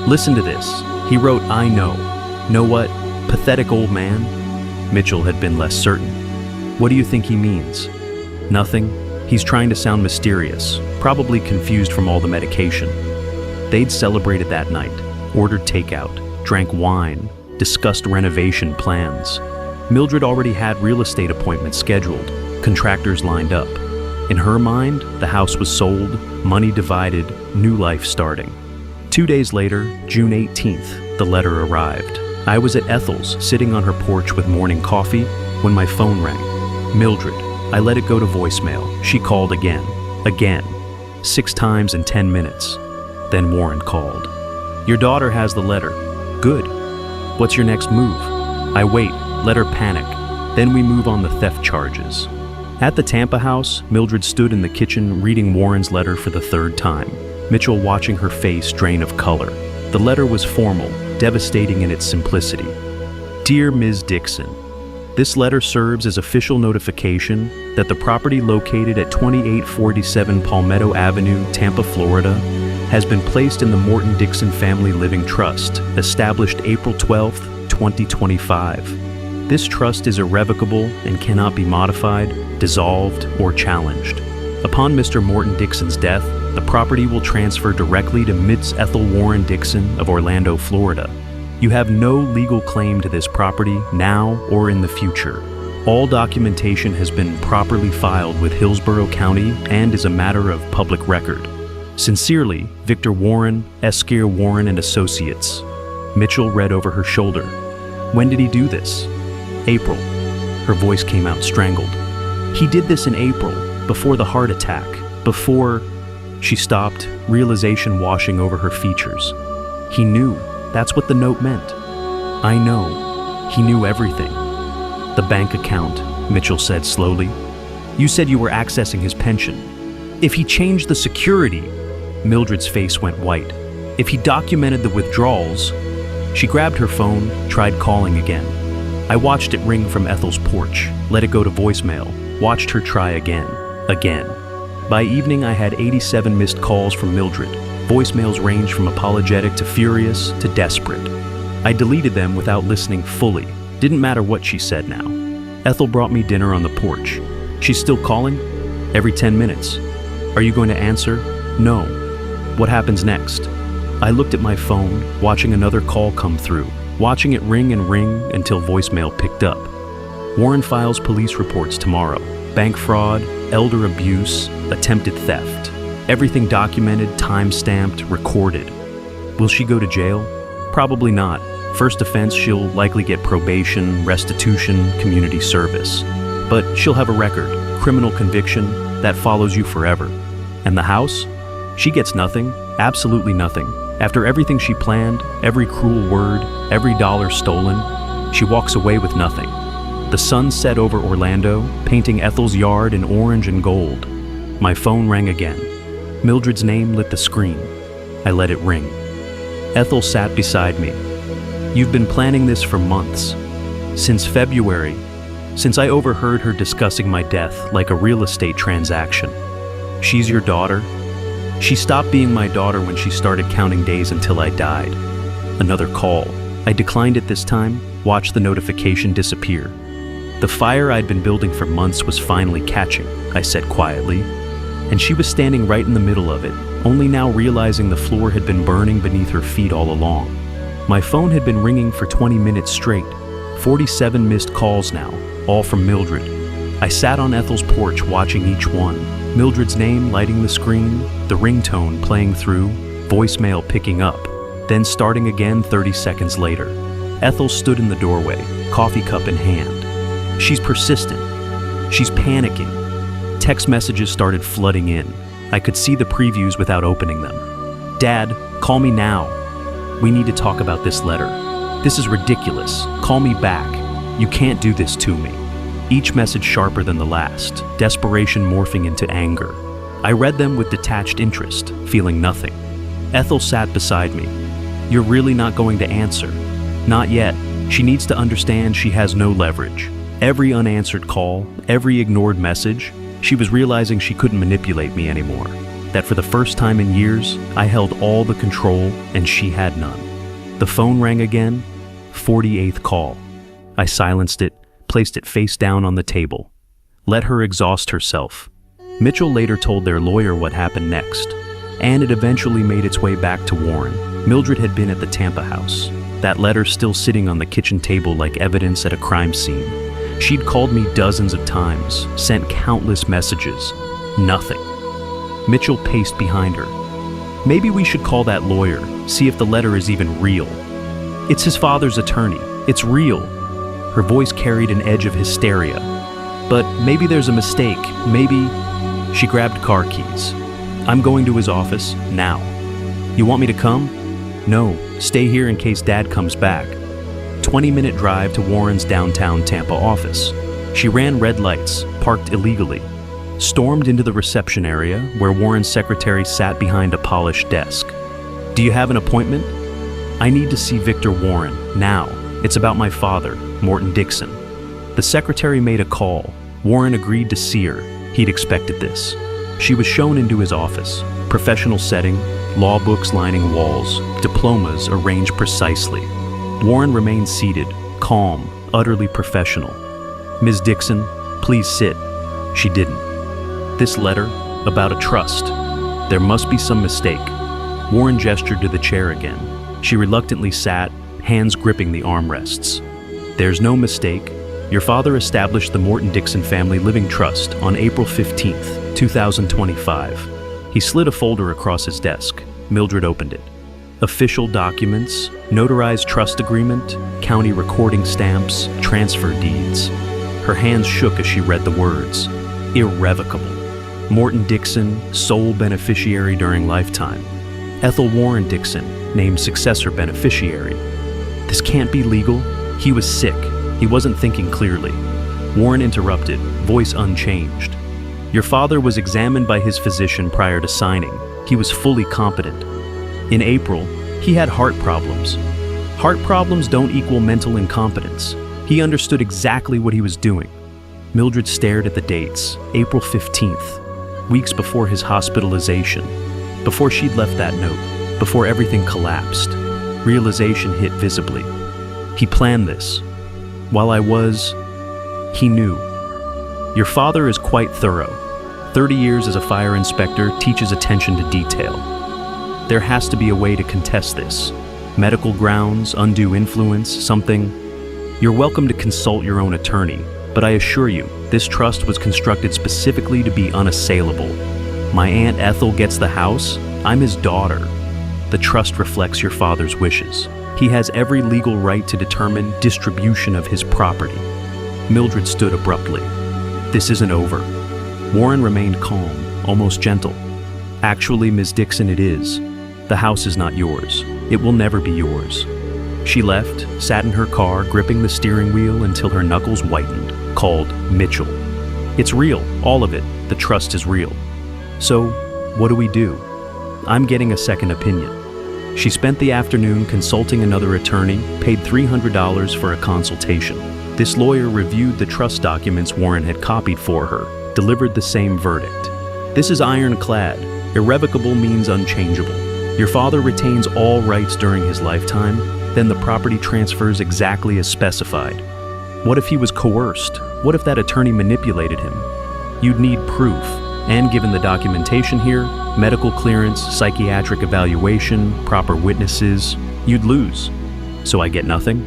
"Listen to this." He wrote, "I know." "Know what? Pathetic old man?" Mitchell had been less certain. "What do you think he means?" "Nothing. He's trying to sound mysterious, probably confused from all the medication." They'd celebrated that night, ordered takeout, drank wine, discussed renovation plans. Mildred already had real estate appointments scheduled, contractors lined up. In her mind, the house was sold, money divided, new life starting. 2 days later, June 18th, the letter arrived. I was at Ethel's, sitting on her porch with morning coffee, when my phone rang. Mildred. I let it go to voicemail. She called again. 6 times in 10 minutes. Then Warren called. "Your daughter has the letter." "Good. What's your next move?" I wait, let her panic. Then we move on the theft charges. At the Tampa house, Mildred stood in the kitchen reading Warren's letter for the 3rd time, Mitchell watching her face drain of color. The letter was formal, devastating in its simplicity. "Dear Ms. Dixon, This letter serves as official notification that the property located at 2847 Palmetto Avenue, Tampa, Florida, has been placed in the Morton-Dixon Family Living Trust, established April 12, 2025. This trust is irrevocable and cannot be modified, dissolved, or challenged. Upon Mr. Morton-Dixon's death, the property will transfer directly to Miss Ethel Warren Dixon of Orlando, Florida. You have no legal claim to this property now or in the future. All documentation has been properly filed with Hillsborough County and is a matter of public record. Sincerely, Victor Warren, Esquire Warren and Associates. Mitchell read over her shoulder. When did he do this? April. Her voice came out strangled. He did this in April, before the heart attack, before... She stopped, realization washing over her features. He knew. That's what the note meant. I know. He knew everything. The bank account, Mitchell said slowly. You said you were accessing his pension. If he changed the security, Mildred's face went white. If he documented the withdrawals, she grabbed her phone, tried calling again. I watched it ring from Ethel's porch, let it go to voicemail, watched her try again. By evening, I had 87 missed calls from Mildred. Voicemails ranged from apologetic to furious to desperate. I deleted them without listening fully. Didn't matter what she said now. Ethel brought me dinner on the porch. She's still calling? Every 10 minutes. Are you going to answer? No. What happens next? I looked at my phone, watching another call come through, watching it ring and ring until voicemail picked up. Warren files police reports tomorrow. Bank fraud, elder abuse, attempted theft. Everything documented, time-stamped, recorded. Will she go to jail? Probably not. First offense, she'll likely get probation, restitution, community service. But she'll have a record, criminal conviction, that follows you forever. And the house? She gets nothing, absolutely nothing. After everything she planned, every cruel word, every dollar stolen, she walks away with nothing. The sun set over Orlando, painting Ethel's yard in orange and gold. My phone rang again. Mildred's name lit the screen. I let it ring. Ethel sat beside me. You've been planning this for months. Since February, since I overheard her discussing my death like a real estate transaction. She's your daughter? She stopped being my daughter when she started counting days until I died. Another call. I declined it this time, watched the notification disappear. The fire I'd been building for months was finally catching, I said quietly. And she was standing right in the middle of it, only now realizing the floor had been burning beneath her feet all along. My phone had been ringing for 20 minutes straight, 47 missed calls now, all from Mildred. I sat on Ethel's porch watching each one, Mildred's name lighting the screen, the ringtone playing through, voicemail picking up, then starting again 30 seconds later. Ethel stood in the doorway, coffee cup in hand. She's persistent. She's panicking. Text messages started flooding in. I could see the previews without opening them. Dad, call me now. We need to talk about this letter. This is ridiculous. Call me back. You can't do this to me. Each message sharper than the last, desperation morphing into anger. I read them with detached interest, feeling nothing. Ethel sat beside me. You're really not going to answer? Not yet. She needs to understand she has no leverage. Every unanswered call, every ignored message, she was realizing she couldn't manipulate me anymore. That for the first time in years, I held all the control and she had none. The phone rang again, 48th call. I silenced it, placed it face down on the table. Let her exhaust herself. Mitchell later told their lawyer what happened next, and it eventually made its way back to Warren. Mildred had been at the Tampa house, that letter still sitting on the kitchen table like evidence at a crime scene. She'd called me dozens of times, sent countless messages. Nothing. Mitchell paced behind her. Maybe we should call that lawyer, see if the letter is even real. It's his father's attorney. It's real. Her voice carried an edge of hysteria. But maybe there's a mistake. Maybe... She grabbed car keys. I'm going to his office, now. You want me to come? No, stay here in case Dad comes back. 20-minute drive to Warren's downtown Tampa office. She ran red lights, parked illegally, stormed into the reception area where Warren's secretary sat behind a polished desk. Do you have an appointment? I need to see Victor Warren, now. It's about my father, Morton Dixon. The secretary made a call. Warren agreed to see her. He'd expected this. She was shown into his office. Professional setting, law books lining walls, diplomas arranged precisely. Warren remained seated, calm, utterly professional. "Ms. Dixon, please sit." She didn't. "This letter, about a trust. There must be some mistake." Warren gestured to the chair again. She reluctantly sat, hands gripping the armrests. "There's no mistake. Your father established the Morton-Dixon Family Living Trust on April 15th, 2025. He slid a folder across his desk. Mildred opened it. Official documents, notarized trust agreement, county recording stamps, transfer deeds. Her hands shook as she read the words. Irrevocable. Morton-Dixon, sole beneficiary during lifetime. Ethel Warren Dixon, named successor beneficiary. This can't be legal. He was sick. He wasn't thinking clearly. Warren interrupted, voice unchanged. "Your father was examined by his physician prior to signing. He was fully competent. In April, he had heart problems. Heart problems don't equal mental incompetence. He understood exactly what he was doing." Mildred stared at the dates. April 15th, weeks before his hospitalization, before she'd left that note, before everything collapsed. Realization hit visibly. He planned this. He knew. Your father is quite thorough. 30 years as a fire inspector teaches attention to detail. There has to be a way to contest this. Medical grounds, undue influence, something. You're welcome to consult your own attorney, but I assure you, this trust was constructed specifically to be unassailable. My Aunt Ethel gets the house. I'm his daughter. The trust reflects your father's wishes. He has every legal right to determine distribution of his property. Mildred stood abruptly. This isn't over. Warren remained calm, almost gentle. Actually, Ms. Dixon, it is. The house is not yours. It will never be yours. She left, sat in her car, gripping the steering wheel until her knuckles whitened, called Mitchell. It's real, all of it. The trust is real. So, what do we do? I'm getting a second opinion. She spent the afternoon consulting another attorney, paid $300 for a consultation. This lawyer reviewed the trust documents Warren had copied for her, delivered the same verdict. This is ironclad. Irrevocable means unchangeable. Your father retains all rights during his lifetime, then the property transfers exactly as specified. What if he was coerced? What if that attorney manipulated him? You'd need proof, and given the documentation here, medical clearance, psychiatric evaluation, proper witnesses, you'd lose. So I get nothing?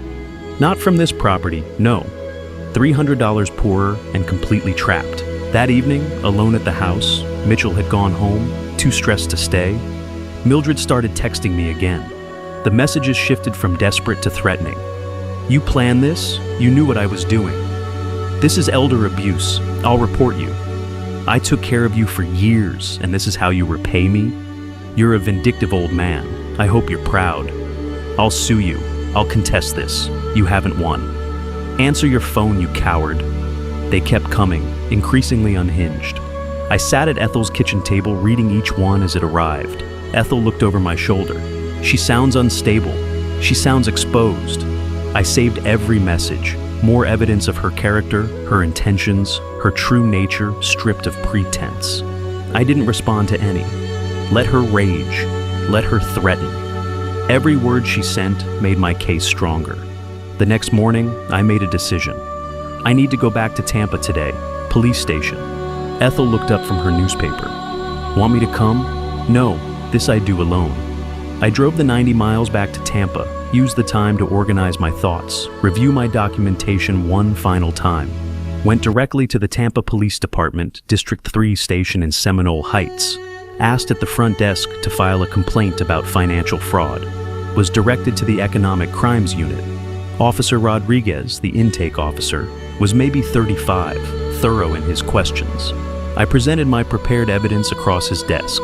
Not from this property, no. $300 poorer and completely trapped. That evening, alone at the house, Mitchell had gone home, too stressed to stay. Mildred started texting me again. The messages shifted from desperate to threatening. You planned this? You knew what I was doing. This is elder abuse. I'll report you. I took care of you for years, and this is how you repay me? You're a vindictive old man. I hope you're proud. I'll sue you. I'll contest this. You haven't won. Answer your phone, you coward. They kept coming, increasingly unhinged. I sat at Ethel's kitchen table reading each one as it arrived. Ethel looked over my shoulder. She sounds unstable. She sounds exposed. I saved every message. More evidence of her character, her intentions, her true nature stripped of pretense. I didn't respond to any. Let her rage. Let her threaten. Every word she sent made my case stronger. The next morning, I made a decision. I need to go back to Tampa today. Police station. Ethel looked up from her newspaper. Want me to come? No, this I do alone. I drove the 90 miles back to Tampa, used the time to organize my thoughts, review my documentation one final time. Went directly to the Tampa Police Department, District 3 station in Seminole Heights. Asked at the front desk to file a complaint about financial fraud. Was directed to the Economic Crimes Unit. Officer Rodriguez, the intake officer, was maybe 35, thorough in his questions. I presented my prepared evidence across his desk.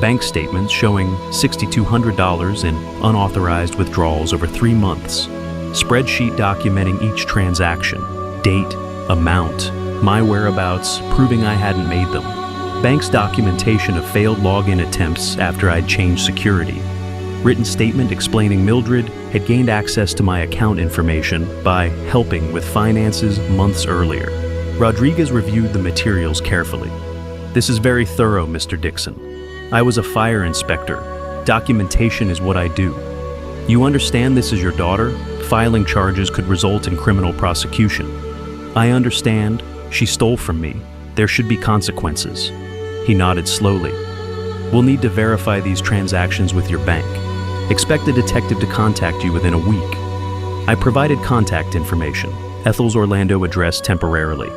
Bank statements showing $6,200 in unauthorized withdrawals over 3 months. Spreadsheet documenting each transaction. Date, amount, my whereabouts, proving I hadn't made them. Bank's documentation of failed login attempts after I'd changed security. Written statement explaining Mildred had gained access to my account information by helping with finances months earlier. Rodriguez reviewed the materials carefully. "This is very thorough, Mr. Dixon. I was a fire inspector. Documentation is what I do. You understand this is your daughter? Filing charges could result in criminal prosecution. I understand. She stole from me. There should be consequences." He nodded slowly. "We'll need to verify these transactions with your bank. Expect a detective to contact you within a week." I provided contact information, Ethel's Orlando address temporarily.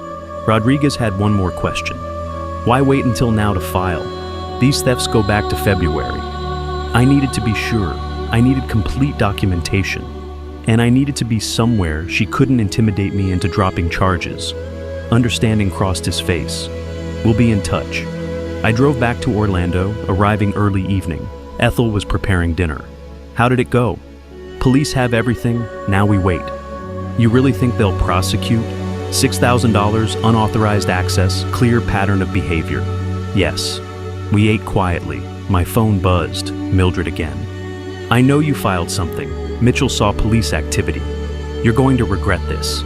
Rodriguez had one more question. "Why wait until now to file? These thefts go back to February." I needed to be sure. I needed complete documentation. And I needed to be somewhere she couldn't intimidate me into dropping charges. Understanding crossed his face. "We'll be in touch." I drove back to Orlando, arriving early evening. Ethel was preparing dinner. "How did it go?" "Police have everything, now we wait." "You really think they'll prosecute?" $6,000, unauthorized access, clear pattern of behavior. "Yes." We ate quietly. My phone buzzed. Mildred again. "I know you filed something. Mitchell saw police activity. You're going to regret this."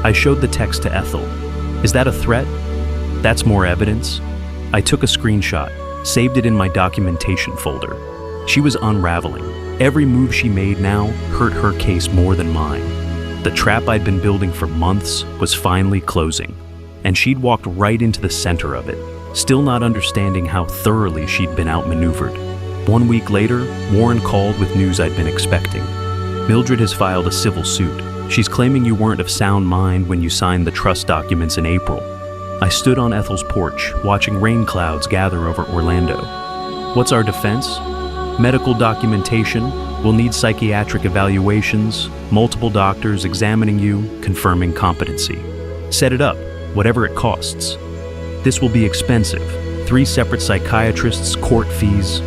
I showed the text to Ethel. "Is that a threat?" "That's more evidence." I took a screenshot, saved it in my documentation folder. She was unraveling. Every move she made now hurt her case more than mine. The trap I'd been building for months was finally closing, and she'd walked right into the center of it, still not understanding how thoroughly she'd been outmaneuvered. 1 week later, Warren called with news I'd been expecting. "Mildred has filed a civil suit. She's claiming you weren't of sound mind when you signed the trust documents in April." I stood on Ethel's porch, watching rain clouds gather over Orlando. "What's our defense?" "Medical documentation. We'll need psychiatric evaluations, multiple doctors examining you, confirming competency. Set it up, whatever it costs." "This will be expensive. 3 separate psychiatrists, court fees."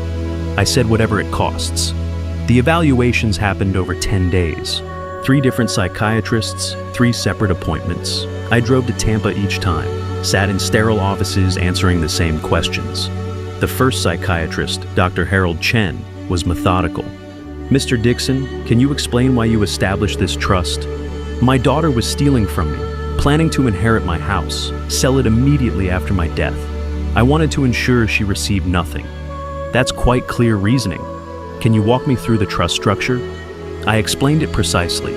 I said whatever it costs. The evaluations happened over 10 days. 3 different psychiatrists, 3 separate appointments. I drove to Tampa each time, sat in sterile offices answering the same questions. The first psychiatrist, Dr. Harold Chen, was methodical. "Mr. Dixon, can you explain why you established this trust?" "My daughter was stealing from me, planning to inherit my house, sell it immediately after my death. I wanted to ensure she received nothing." "That's quite clear reasoning. Can you walk me through the trust structure?" I explained it precisely.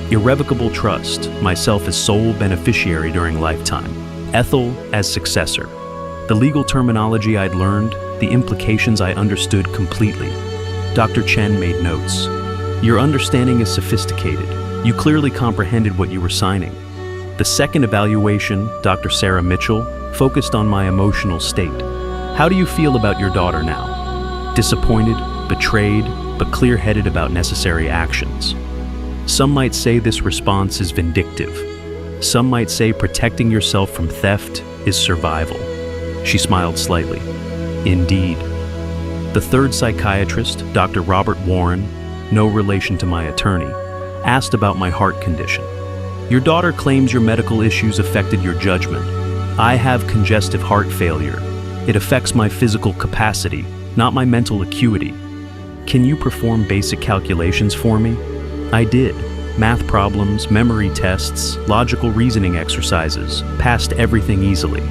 Irrevocable trust, myself as sole beneficiary during lifetime, Ethel as successor. The legal terminology I'd learned, the implications I understood completely. Dr. Chen made notes. "Your understanding is sophisticated. You clearly comprehended what you were signing." The second evaluation, Dr. Sarah Mitchell, focused on my emotional state. "How do you feel about your daughter now?" "Disappointed, betrayed, but clear-headed about necessary actions." Some might say this response is vindictive. Some might say protecting yourself from theft is survival. She smiled slightly. "Indeed." The third psychiatrist, Dr. Robert Warren, no relation to my attorney, asked about my heart condition. "Your daughter claims your medical issues affected your judgment. I have congestive heart failure. It affects my physical capacity, not my mental acuity. Can you perform basic calculations for me?" I did. Math problems, memory tests, logical reasoning exercises, passed everything easily.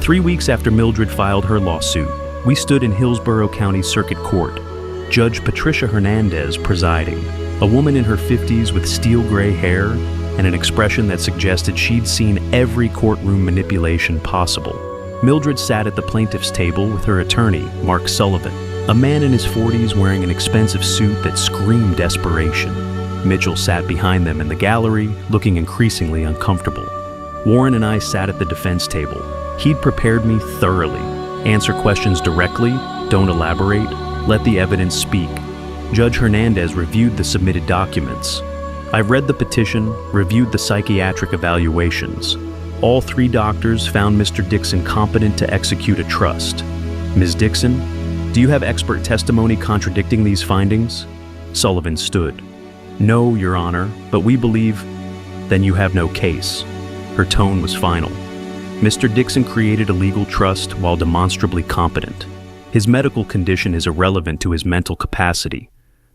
3 weeks after Mildred filed her lawsuit, we stood in Hillsborough County Circuit Court, Judge Patricia Hernandez presiding, a woman in her 50s with steel gray hair and an expression that suggested she'd seen every courtroom manipulation possible. Mildred sat at the plaintiff's table with her attorney, Mark Sullivan, a man in his 40s wearing an expensive suit that screamed desperation. Mitchell sat behind them in the gallery, looking increasingly uncomfortable. Warren and I sat at the defense table. He'd prepared me thoroughly. Answer questions directly, don't elaborate, let the evidence speak. Judge Hernandez reviewed the submitted documents. I read the petition, reviewed the psychiatric evaluations. All 3 doctors found Mr. Dixon competent to execute a trust. "Ms. Dixon, do you have expert testimony contradicting these findings?" Sullivan stood. "No, Your Honor, but we believe." "Then you have no case." Her tone was final. Mr. Dixon created a legal trust while demonstrably competent. His medical condition is irrelevant to his mental capacity.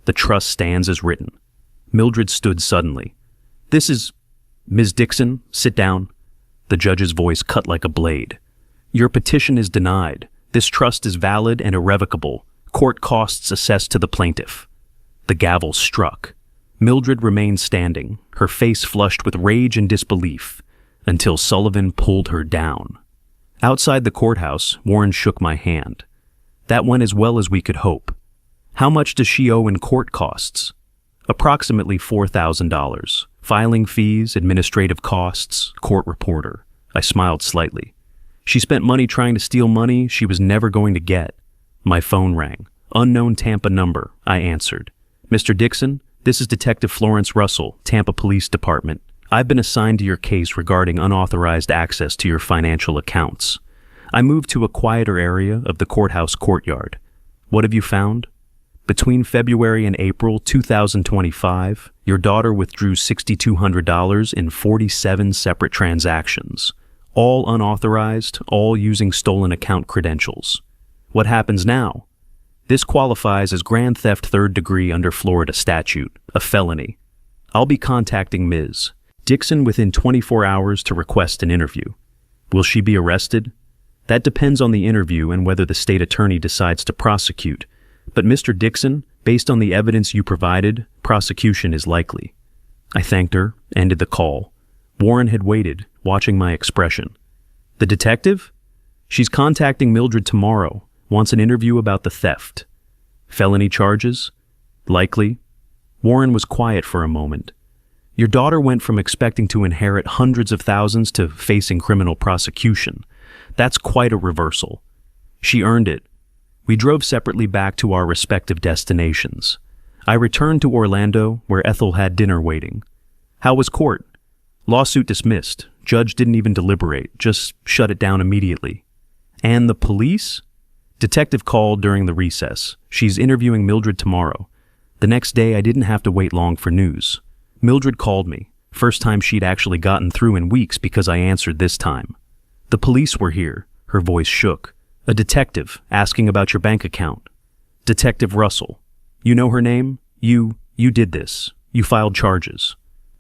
The trust stands as written. Mildred stood suddenly. "This is... Ms. Dixon, sit down." The judge's voice cut like a blade. "Your petition is denied. This trust is valid and irrevocable. Court costs assessed to the plaintiff." The gavel struck. Mildred remained standing, her face flushed with rage and disbelief, until Sullivan pulled her down. Outside the courthouse, Warren shook my hand. "That went as well as we could hope. How much does she owe in court costs?" "Approximately $4,000. Filing fees, administrative costs, court reporter." I smiled slightly. "She spent money trying to steal money she was never going to get." My phone rang. "Unknown Tampa number," I answered. "Mr. Dixon, this is Detective Florence Russell, Tampa Police Department. I've been assigned to your case regarding unauthorized access to your financial accounts. I moved to a quieter area of the courthouse courtyard. What have you found? Between February and April 2025, your daughter withdrew $6,200 in 47 separate transactions, all unauthorized, all using stolen account credentials. What happens now? This qualifies as grand theft third degree under Florida statute, a felony. I'll be contacting Ms. Dixon within 24 hours to request an interview. Will she be arrested? That depends on the interview and whether the state attorney decides to prosecute. But Mr. Dixon, based on the evidence you provided, prosecution is likely." I thanked her, ended the call. Warren had waited, watching my expression. "The detective? She's contacting Mildred tomorrow, wants an interview about the theft. Felony charges? Likely." Warren was quiet for a moment. "Your daughter went from expecting to inherit hundreds of thousands to facing criminal prosecution. That's quite a reversal. She earned it." We drove separately back to our respective destinations. I returned to Orlando, where Ethel had dinner waiting. "How was court?" "Lawsuit dismissed. Judge didn't even deliberate, just shut it down immediately." "And the police?" "Detective called during the recess. She's interviewing Mildred tomorrow." The next day, I didn't have to wait long for news. Mildred called me. First time she'd actually gotten through in weeks because I answered this time. "The police were here." Her voice shook. "A detective asking about your bank account." "Detective Russell. You know her name? You did this. You filed charges."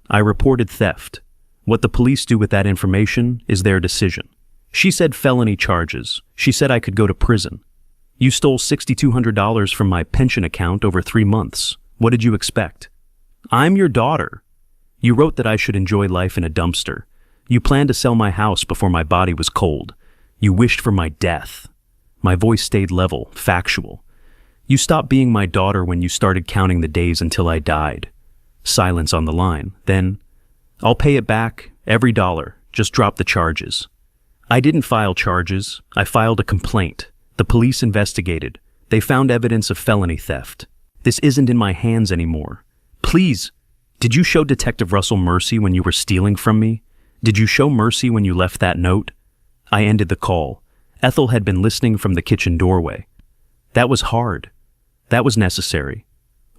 I reported theft. What the police do with that information is their decision. She said felony charges. She said I could go to prison. "You stole $6,200 from my pension account over 3 months. What did you expect?" "I'm your daughter. You wrote that I should enjoy life in a dumpster. You planned to sell my house before my body was cold. You wished for my death." My voice stayed level, factual. "You stopped being my daughter when you started counting the days until I died." Silence on the line. Then, "I'll pay it back, every dollar. Just drop the charges." I didn't file charges. I filed a complaint. The police investigated. They found evidence of felony theft. This isn't in my hands anymore. Please, did you show Detective Russell mercy when you were stealing from me? Did you show mercy when you left that note? I ended the call. Ethel had been listening from the kitchen doorway. That was hard. That was necessary.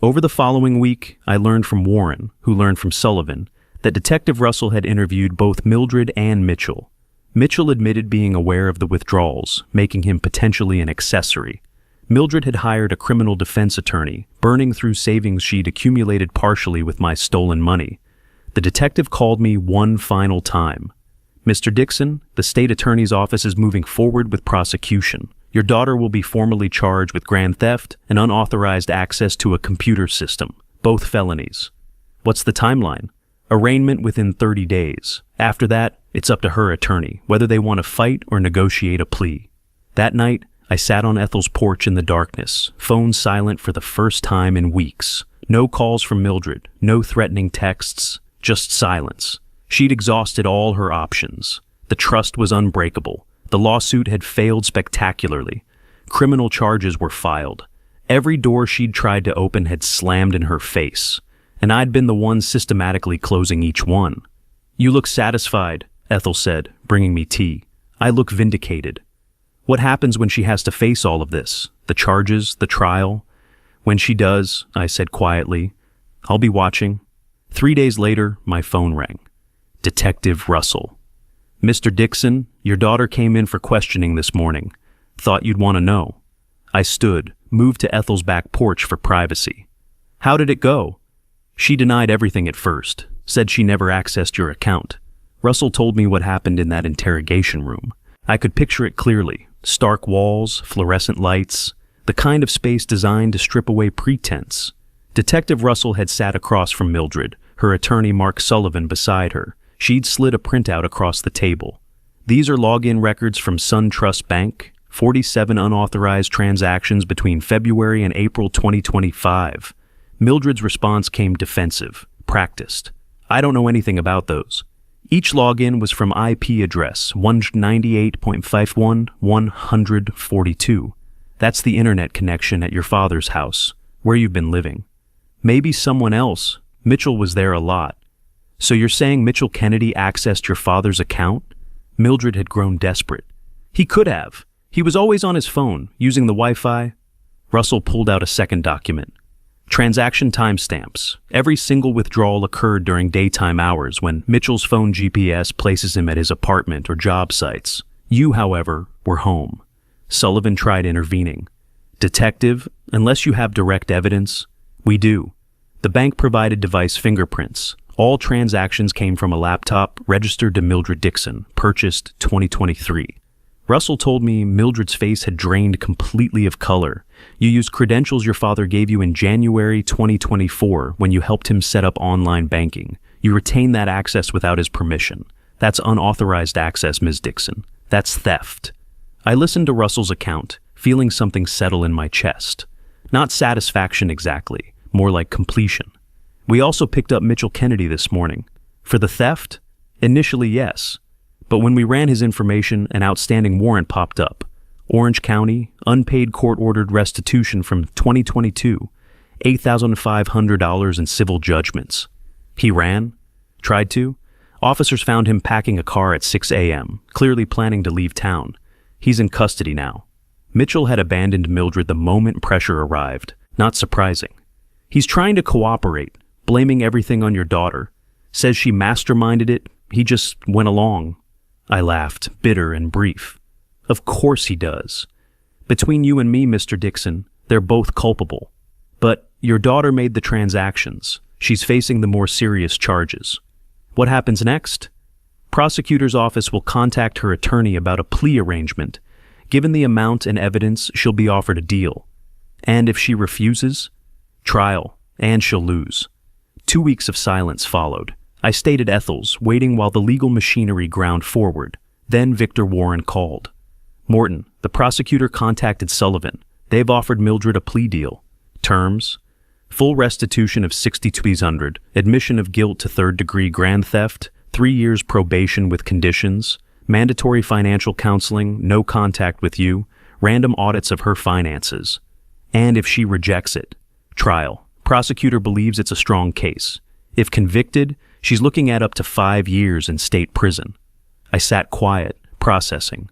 Over the following week, I learned from Warren, who learned from Sullivan, that Detective Russell had interviewed both Mildred and Mitchell. Mitchell admitted being aware of the withdrawals, making him potentially an accessory. Mildred had hired a criminal defense attorney, burning through savings she'd accumulated partially with my stolen money. The detective called me one final time. "Mr. Dixon, the state attorney's office is moving forward with prosecution. Your daughter will be formally charged with grand theft and unauthorized access to a computer system, both felonies." "What's the timeline?" "Arraignment within 30 days. After that, it's up to her attorney, whether they want to fight or negotiate a plea." That night, I sat on Ethel's porch in the darkness, phone silent for the first time in weeks. No calls from Mildred, no threatening texts, just silence. She'd exhausted all her options. The trust was unbreakable. The lawsuit had failed spectacularly. Criminal charges were filed. Every door she'd tried to open had slammed in her face, and I'd been the one systematically closing each one. "You look satisfied," Ethel said, bringing me tea. "I look vindicated." "What happens when she has to face all of this? The charges, the trial?" "When she does," I said quietly, "I'll be watching." 3 days later, my phone rang. Detective Russell. "Mr. Dixon, your daughter came in for questioning this morning. Thought you'd want to know." I stood, moved to Ethel's back porch for privacy. "How did it go?" She denied everything at first, said she never accessed your account. Russell told me what happened in that interrogation room. I could picture it clearly. Stark walls, fluorescent lights, the kind of space designed to strip away pretense. Detective Russell had sat across from Mildred, her attorney Mark Sullivan beside her. She'd slid a printout across the table. These are login records from SunTrust Bank, 47 unauthorized transactions between February and April 2025. Mildred's response came defensive, practiced. I don't know anything about those. Each login was from IP address 198.51.142. That's the internet connection at your father's house, where you've been living. Maybe someone else. Mitchell was there a lot. So you're saying Mitchell Kennedy accessed your father's account? Mildred had grown desperate. He could have. He was always on his phone, using the Wi-Fi. Russell pulled out a second document. Transaction timestamps. Every single withdrawal occurred during daytime hours when Mitchell's phone GPS places him at his apartment or job sites. You, however, were home. Sullivan tried intervening. Detective, unless you have direct evidence, we do. The bank provided device fingerprints. All transactions came from a laptop registered to Mildred Dixon, purchased 2023. Russell told me Mildred's face had drained completely of color. You used credentials your father gave you in January 2024 when you helped him set up online banking. You retained that access without his permission. That's unauthorized access, Ms. Dixon. That's theft. I listened to Russell's account, feeling something settle in my chest. Not satisfaction exactly, more like completion. We also picked up Mitchell Kennedy this morning. For the theft? Initially, yes. But when we ran his information, an outstanding warrant popped up. Orange County, unpaid court-ordered restitution from 2022, $8,500 in civil judgments. He ran? Tried to? Officers found him packing a car at 6 a.m., clearly planning to leave town. He's in custody now. Mitchell had abandoned Mildred the moment pressure arrived. Not surprising. He's trying to cooperate, blaming everything on your daughter. Says she masterminded it, he just went along. I laughed, bitter and brief. Of course he does. Between you and me, Mr. Dixon, they're both culpable. But your daughter made the transactions. She's facing the more serious charges. What happens next? Prosecutor's office will contact her attorney about a plea arrangement. Given the amount and evidence, she'll be offered a deal. And if she refuses? Trial, and she'll lose. 2 weeks of silence followed. I stayed at Ethel's, waiting while the legal machinery ground forward. Then Victor Warren called. Morton, the prosecutor contacted Sullivan. They've offered Mildred a plea deal. Terms: full restitution of $6,200, admission of guilt to third-degree grand theft, 3 years probation with conditions, mandatory financial counseling, no contact with you, random audits of her finances. And if she rejects it, trial. Prosecutor believes it's a strong case. If convicted, she's looking at up to 5 years in state prison. I sat quiet, processing.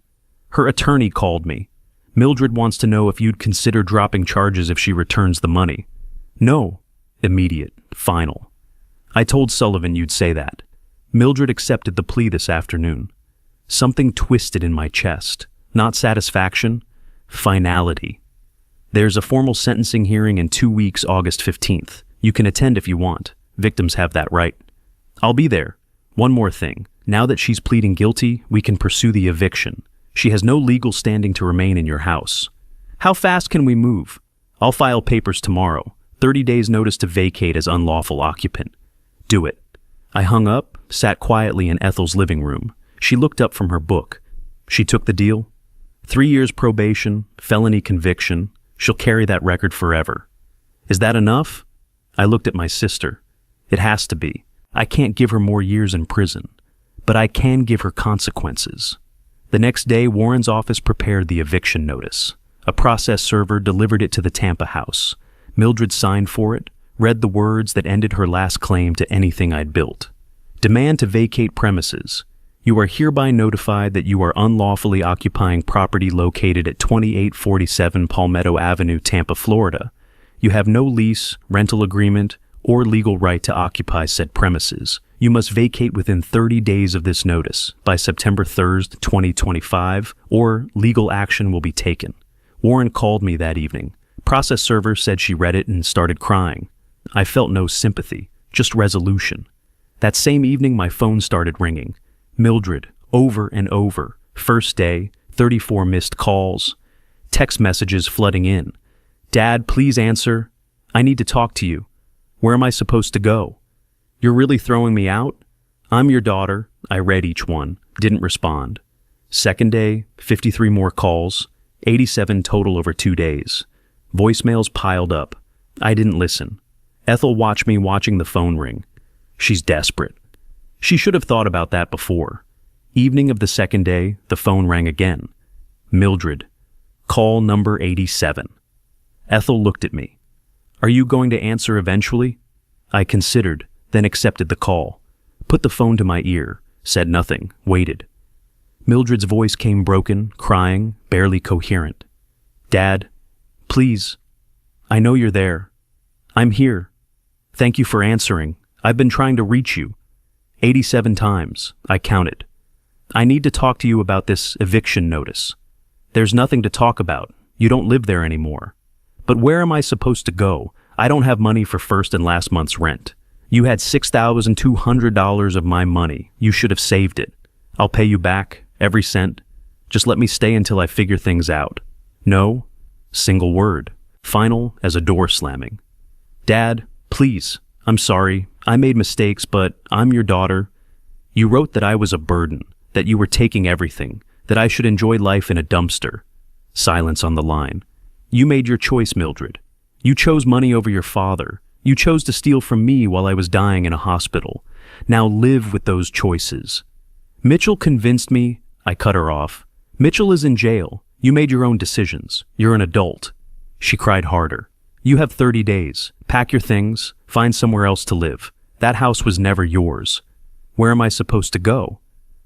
Her attorney called me. Mildred wants to know if you'd consider dropping charges if she returns the money. No. Immediate. Final. I told Sullivan you'd say that. Mildred accepted the plea this afternoon. Something twisted in my chest. Not satisfaction. Finality. There's a formal sentencing hearing in 2 weeks, August 15th. You can attend if you want. Victims have that right. I'll be there. One more thing. Now that she's pleading guilty, we can pursue the eviction. She has no legal standing to remain in your house. How fast can we move? I'll file papers tomorrow. 30 days notice to vacate as unlawful occupant. Do it. I hung up, sat quietly in Ethel's living room. She looked up from her book. She took the deal. 3 years probation, felony conviction. She'll carry that record forever. Is that enough? I looked at my sister. It has to be. I can't give her more years in prison, but I can give her consequences. The next day, Warren's office prepared the eviction notice. A process server delivered it to the Tampa house. Mildred signed for it, read the words that ended her last claim to anything I'd built. Demand to vacate premises. You are hereby notified that you are unlawfully occupying property located at 2847 Palmetto Avenue, Tampa, Florida. You have no lease, rental agreement, or legal right to occupy said premises. You must vacate within 30 days of this notice, by September 3rd, 2025, or legal action will be taken. Warren called me that evening. Process server said she read it and started crying. I felt no sympathy. just resolution. That same evening, my phone started ringing. Mildred, over and over. First day, 34 missed calls. Text messages flooding in. Dad, please answer. I need to talk to you. Where am I supposed to go? You're really throwing me out? I'm your daughter. I read each one, didn't respond. Second day, 53 more calls, 87 total over 2 days. Voicemails piled up. I didn't listen. Ethel watched me watching the phone ring. She's desperate. She should have thought about that before. Evening of the second day, the phone rang again. Mildred. Call number 87. Ethel looked at me. Are you going to answer eventually? I considered, then accepted the call. Put the phone to my ear, said nothing, waited. Mildred's voice came broken, crying, barely coherent. Dad, please. I know you're there. I'm here. Thank you for answering. I've been trying to reach you. 87 times, I counted. I need to talk to you about this eviction notice. There's nothing to talk about. You don't live there anymore. But where am I supposed to go? I don't have money for first and last month's rent. You had $6,200 of my money. You should have saved it. I'll pay you back, every cent. Just let me stay until I figure things out. No, single word. Final as a door slamming. Dad, please. I'm sorry. I made mistakes, but I'm your daughter. You wrote that I was a burden, that you were taking everything, that I should enjoy life in a dumpster. Silence on the line. You made your choice, Mildred. You chose money over your father. You chose to steal from me while I was dying in a hospital. Now live with those choices. Mitchell convinced me. I cut her off. Mitchell is in jail. You made your own decisions. You're an adult. She cried harder. You have 30 days. Pack your things. Find somewhere else to live. That house was never yours. Where am I supposed to go?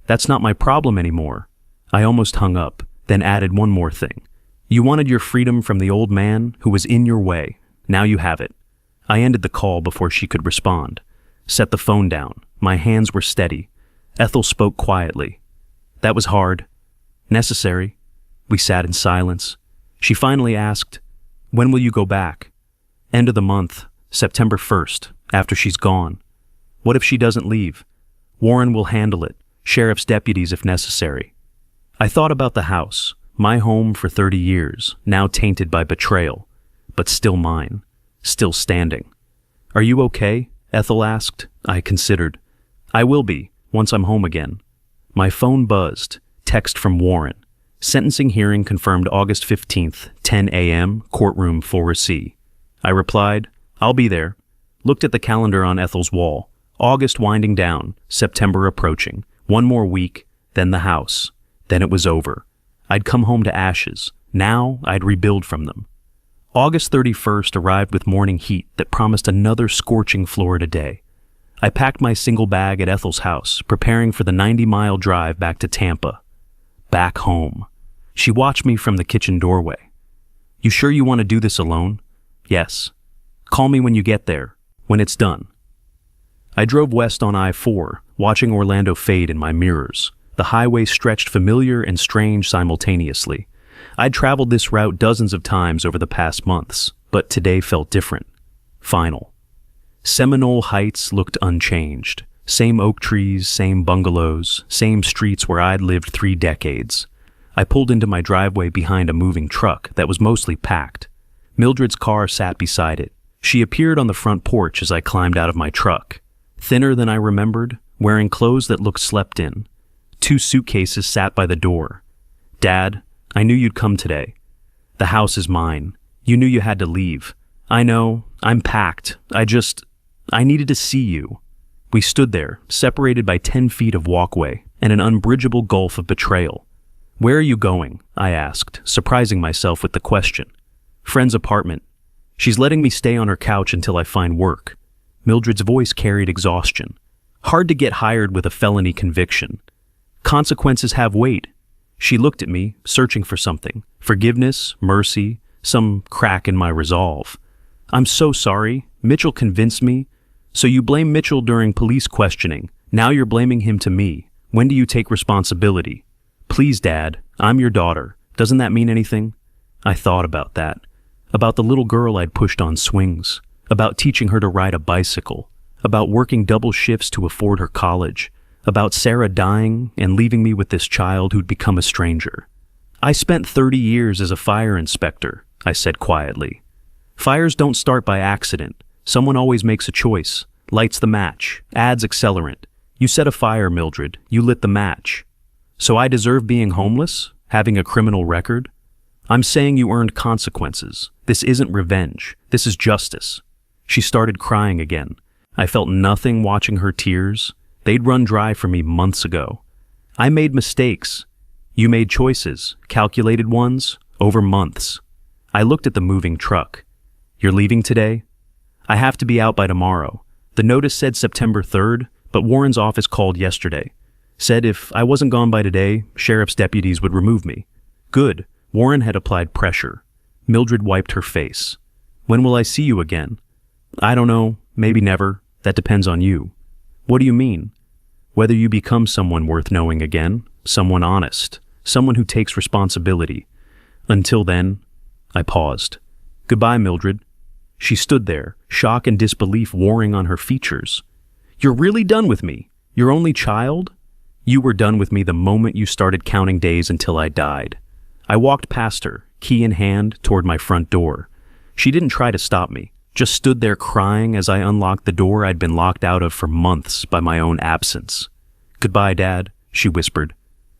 That's not my problem anymore. I almost hung up, then added one more thing. You wanted your freedom from the old man who was in your way. Now you have it. I ended the call before she could respond. Set the phone down. My hands were steady. Ethel spoke quietly. That was hard. Necessary. We sat in silence. She finally asked, when will you go back? End of the month, September 1st, after she's gone. What if she doesn't leave? Warren will handle it. Sheriff's deputies if necessary. I thought about the house, my home for 30 years, now tainted by betrayal, but still mine, still standing. Are you okay? Ethel asked. I considered. I will be, once I'm home again. My phone buzzed. Text from Warren. Sentencing hearing confirmed August 15th, 10 a.m., courtroom 4C. I replied, I'll be there. Looked at the calendar on Ethel's wall. August winding down, September approaching. One more week, then the house. Then it was over. I'd come home to ashes. Now I'd rebuild from them. August 31st arrived with morning heat that promised another scorching Florida day. I packed my single bag at Ethel's house, preparing for the 90-mile drive back to Tampa. Back home. She watched me from the kitchen doorway. You sure you want to do this alone? Yes. Call me when you get there, when it's done. I drove west on I-4, watching Orlando fade in my mirrors. The highway stretched familiar and strange simultaneously. I'd traveled this route dozens of times over the past months, but today felt different. Final. Seminole Heights looked unchanged. Same oak trees, same bungalows, same streets where I'd lived 3 decades. I pulled into my driveway behind a moving truck that was mostly packed. Mildred's car sat beside it. She appeared on the front porch as I climbed out of my truck. Thinner than I remembered, wearing clothes that looked slept in. 2 suitcases sat by the door. Dad, I knew you'd come today. The house is mine. You knew you had to leave. I know. I'm packed. I needed to see you. We stood there, separated by 10 feet of walkway and an unbridgeable gulf of betrayal. Where are you going? I asked, surprising myself with the question. Friend's apartment. She's letting me stay on her couch until I find work. Mildred's voice carried exhaustion. Hard to get hired with a felony conviction. Consequences have weight. She looked at me, searching for something. Forgiveness, mercy, some crack in my resolve. I'm so sorry. Mitchell convinced me. So you blame Mitchell during police questioning. Now you're blaming him to me. When do you take responsibility? Please, Dad, I'm your daughter. Doesn't that mean anything? I thought about that. About the little girl I'd pushed on swings. About teaching her to ride a bicycle. about working double shifts to afford her college, about Sarah dying and leaving me with this child who'd become a stranger. I spent 30 years as a fire inspector, I said quietly. Fires don't start by accident. Someone always makes a choice, lights the match, adds accelerant. You set a fire, Mildred. You lit the match. So I deserve being homeless? Having a criminal record? I'm saying you earned consequences. This isn't revenge. This is justice. She started crying again. I felt nothing watching her tears. They'd run dry for me months ago. I made mistakes. You made choices, calculated ones, over months. I looked at the moving truck. You're leaving today? I have to be out by tomorrow. The notice said September 3rd, but Warren's office called yesterday. Said if I wasn't gone by today, sheriff's deputies would remove me. Good. Warren had applied pressure. Mildred wiped her face. When will I see you again? I don't know. Maybe never. That depends on you. What do you mean? Whether you become someone worth knowing again, someone honest, someone who takes responsibility. Until then, I paused. Goodbye, Mildred. She stood there, shock and disbelief warring on her features. You're really done with me? Your only child? You were done with me the moment you started counting days until I died. I walked past her, key in hand, toward my front door. She didn't try to stop me, just stood there crying as I unlocked the door I'd been locked out of for months by my own absence. Goodbye, Dad, she whispered.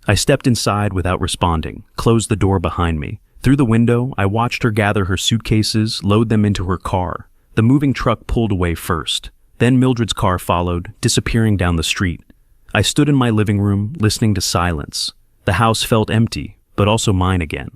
I stepped inside without responding, closed the door behind me. Through the window, I watched her gather her suitcases, load them into her car. The moving truck pulled away first. Then Mildred's car followed, disappearing down the street. I stood in my living room, listening to silence. The house felt empty, but also mine again.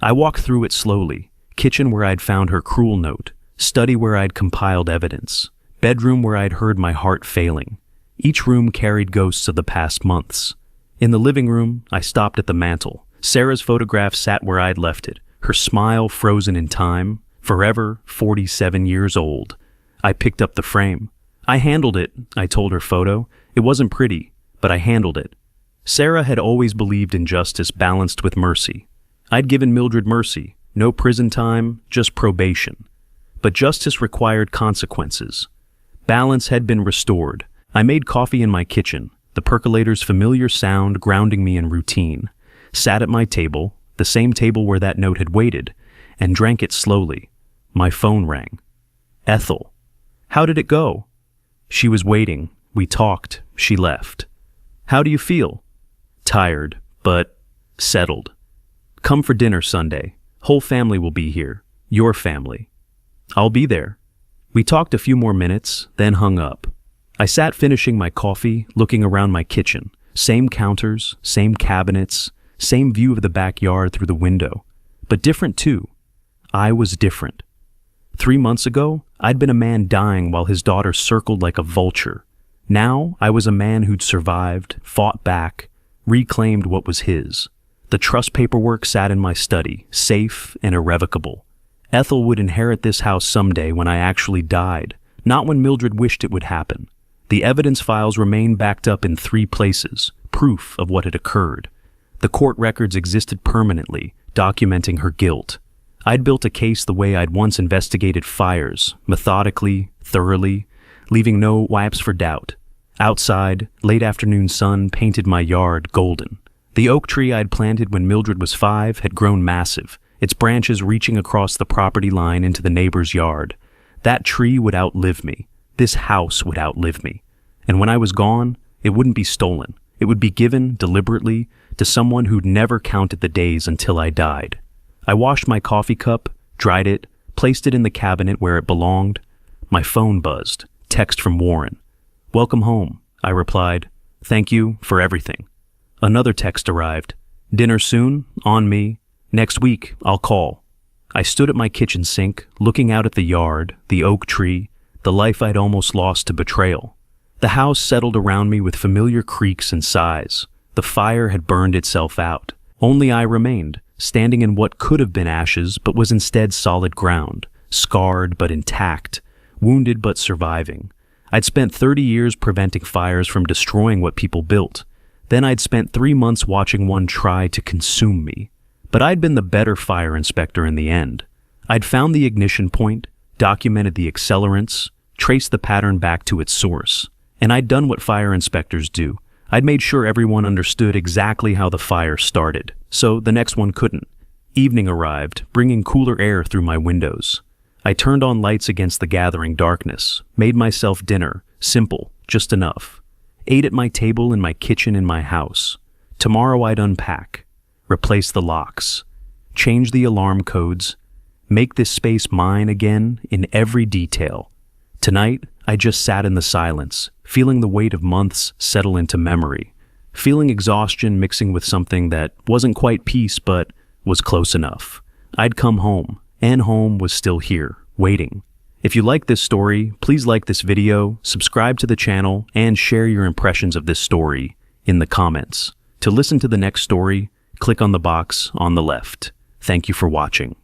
I walked through it slowly. Kitchen where I'd found her cruel note. Study where I'd compiled evidence. Bedroom where I'd heard my heart failing. Each room carried ghosts of the past months. In the living room, I stopped at the mantel. Sarah's photograph sat where I'd left it, her smile frozen in time, forever 47 years old. I picked up the frame. I handled it, I told her photo. It wasn't pretty, but I handled it. Sarah had always believed in justice balanced with mercy. I'd given Mildred mercy, no prison time, just probation. But justice required consequences. Balance had been restored. I made coffee in my kitchen, the percolator's familiar sound grounding me in routine. Sat at my table, the same table where that note had waited, and drank it slowly. My phone rang. Ethel. How did it go? She was waiting. We talked. She left. How do you feel? Tired, but settled. Come for dinner Sunday. Whole family will be here. Your family. I'll be there. We talked a few more minutes, then hung up. I sat finishing my coffee, looking around my kitchen. Same counters, same cabinets, same view of the backyard through the window. But different too. I was different. 3 months ago, I'd been a man dying while his daughter circled like a vulture. Now, I was a man who'd survived, fought back, reclaimed what was his. The trust paperwork sat in my study, safe and irrevocable. Ethel would inherit this house someday when I actually died, not when Mildred wished it would happen. The evidence files remained backed up in 3 places, proof of what had occurred. The court records existed permanently, documenting her guilt. I'd built a case the way I'd once investigated fires, methodically, thoroughly, leaving no wipes for doubt. Outside, late afternoon sun painted my yard golden. The oak tree I'd planted when Mildred was 5 had grown massive, its branches reaching across the property line into the neighbor's yard. That tree would outlive me. This house would outlive me. And when I was gone, it wouldn't be stolen. It would be given, deliberately, to someone who'd never counted the days until I died. I washed my coffee cup, dried it, placed it in the cabinet where it belonged. My phone buzzed. Text from Warren. Welcome home, I replied. Thank you for everything. Another text arrived. Dinner soon? On me. Next week, I'll call. I stood at my kitchen sink, looking out at the yard, the oak tree, the life I'd almost lost to betrayal. The house settled around me with familiar creaks and sighs. The fire had burned itself out. Only I remained, standing in what could have been ashes but was instead solid ground, scarred but intact, wounded but surviving. I'd spent 30 years preventing fires from destroying what people built. Then I'd spent 3 months watching one try to consume me. But I'd been the better fire inspector in the end. I'd found the ignition point, documented the accelerants, traced the pattern back to its source. And I'd done what fire inspectors do. I'd made sure everyone understood exactly how the fire started, so the next one couldn't. Evening arrived, bringing cooler air through my windows. I turned on lights against the gathering darkness, made myself dinner, simple, just enough. Ate at my table in my kitchen in my house. Tomorrow I'd unpack, replace the locks, change the alarm codes, make this space mine again in every detail. Tonight, I just sat in the silence, feeling the weight of months settle into memory, feeling exhaustion mixing with something that wasn't quite peace but was close enough. I'd come home, and home was still here, waiting. If you like this story, please like this video, subscribe to the channel, and share your impressions of this story in the comments. To listen to the next story, click on the box on the left. Thank you for watching.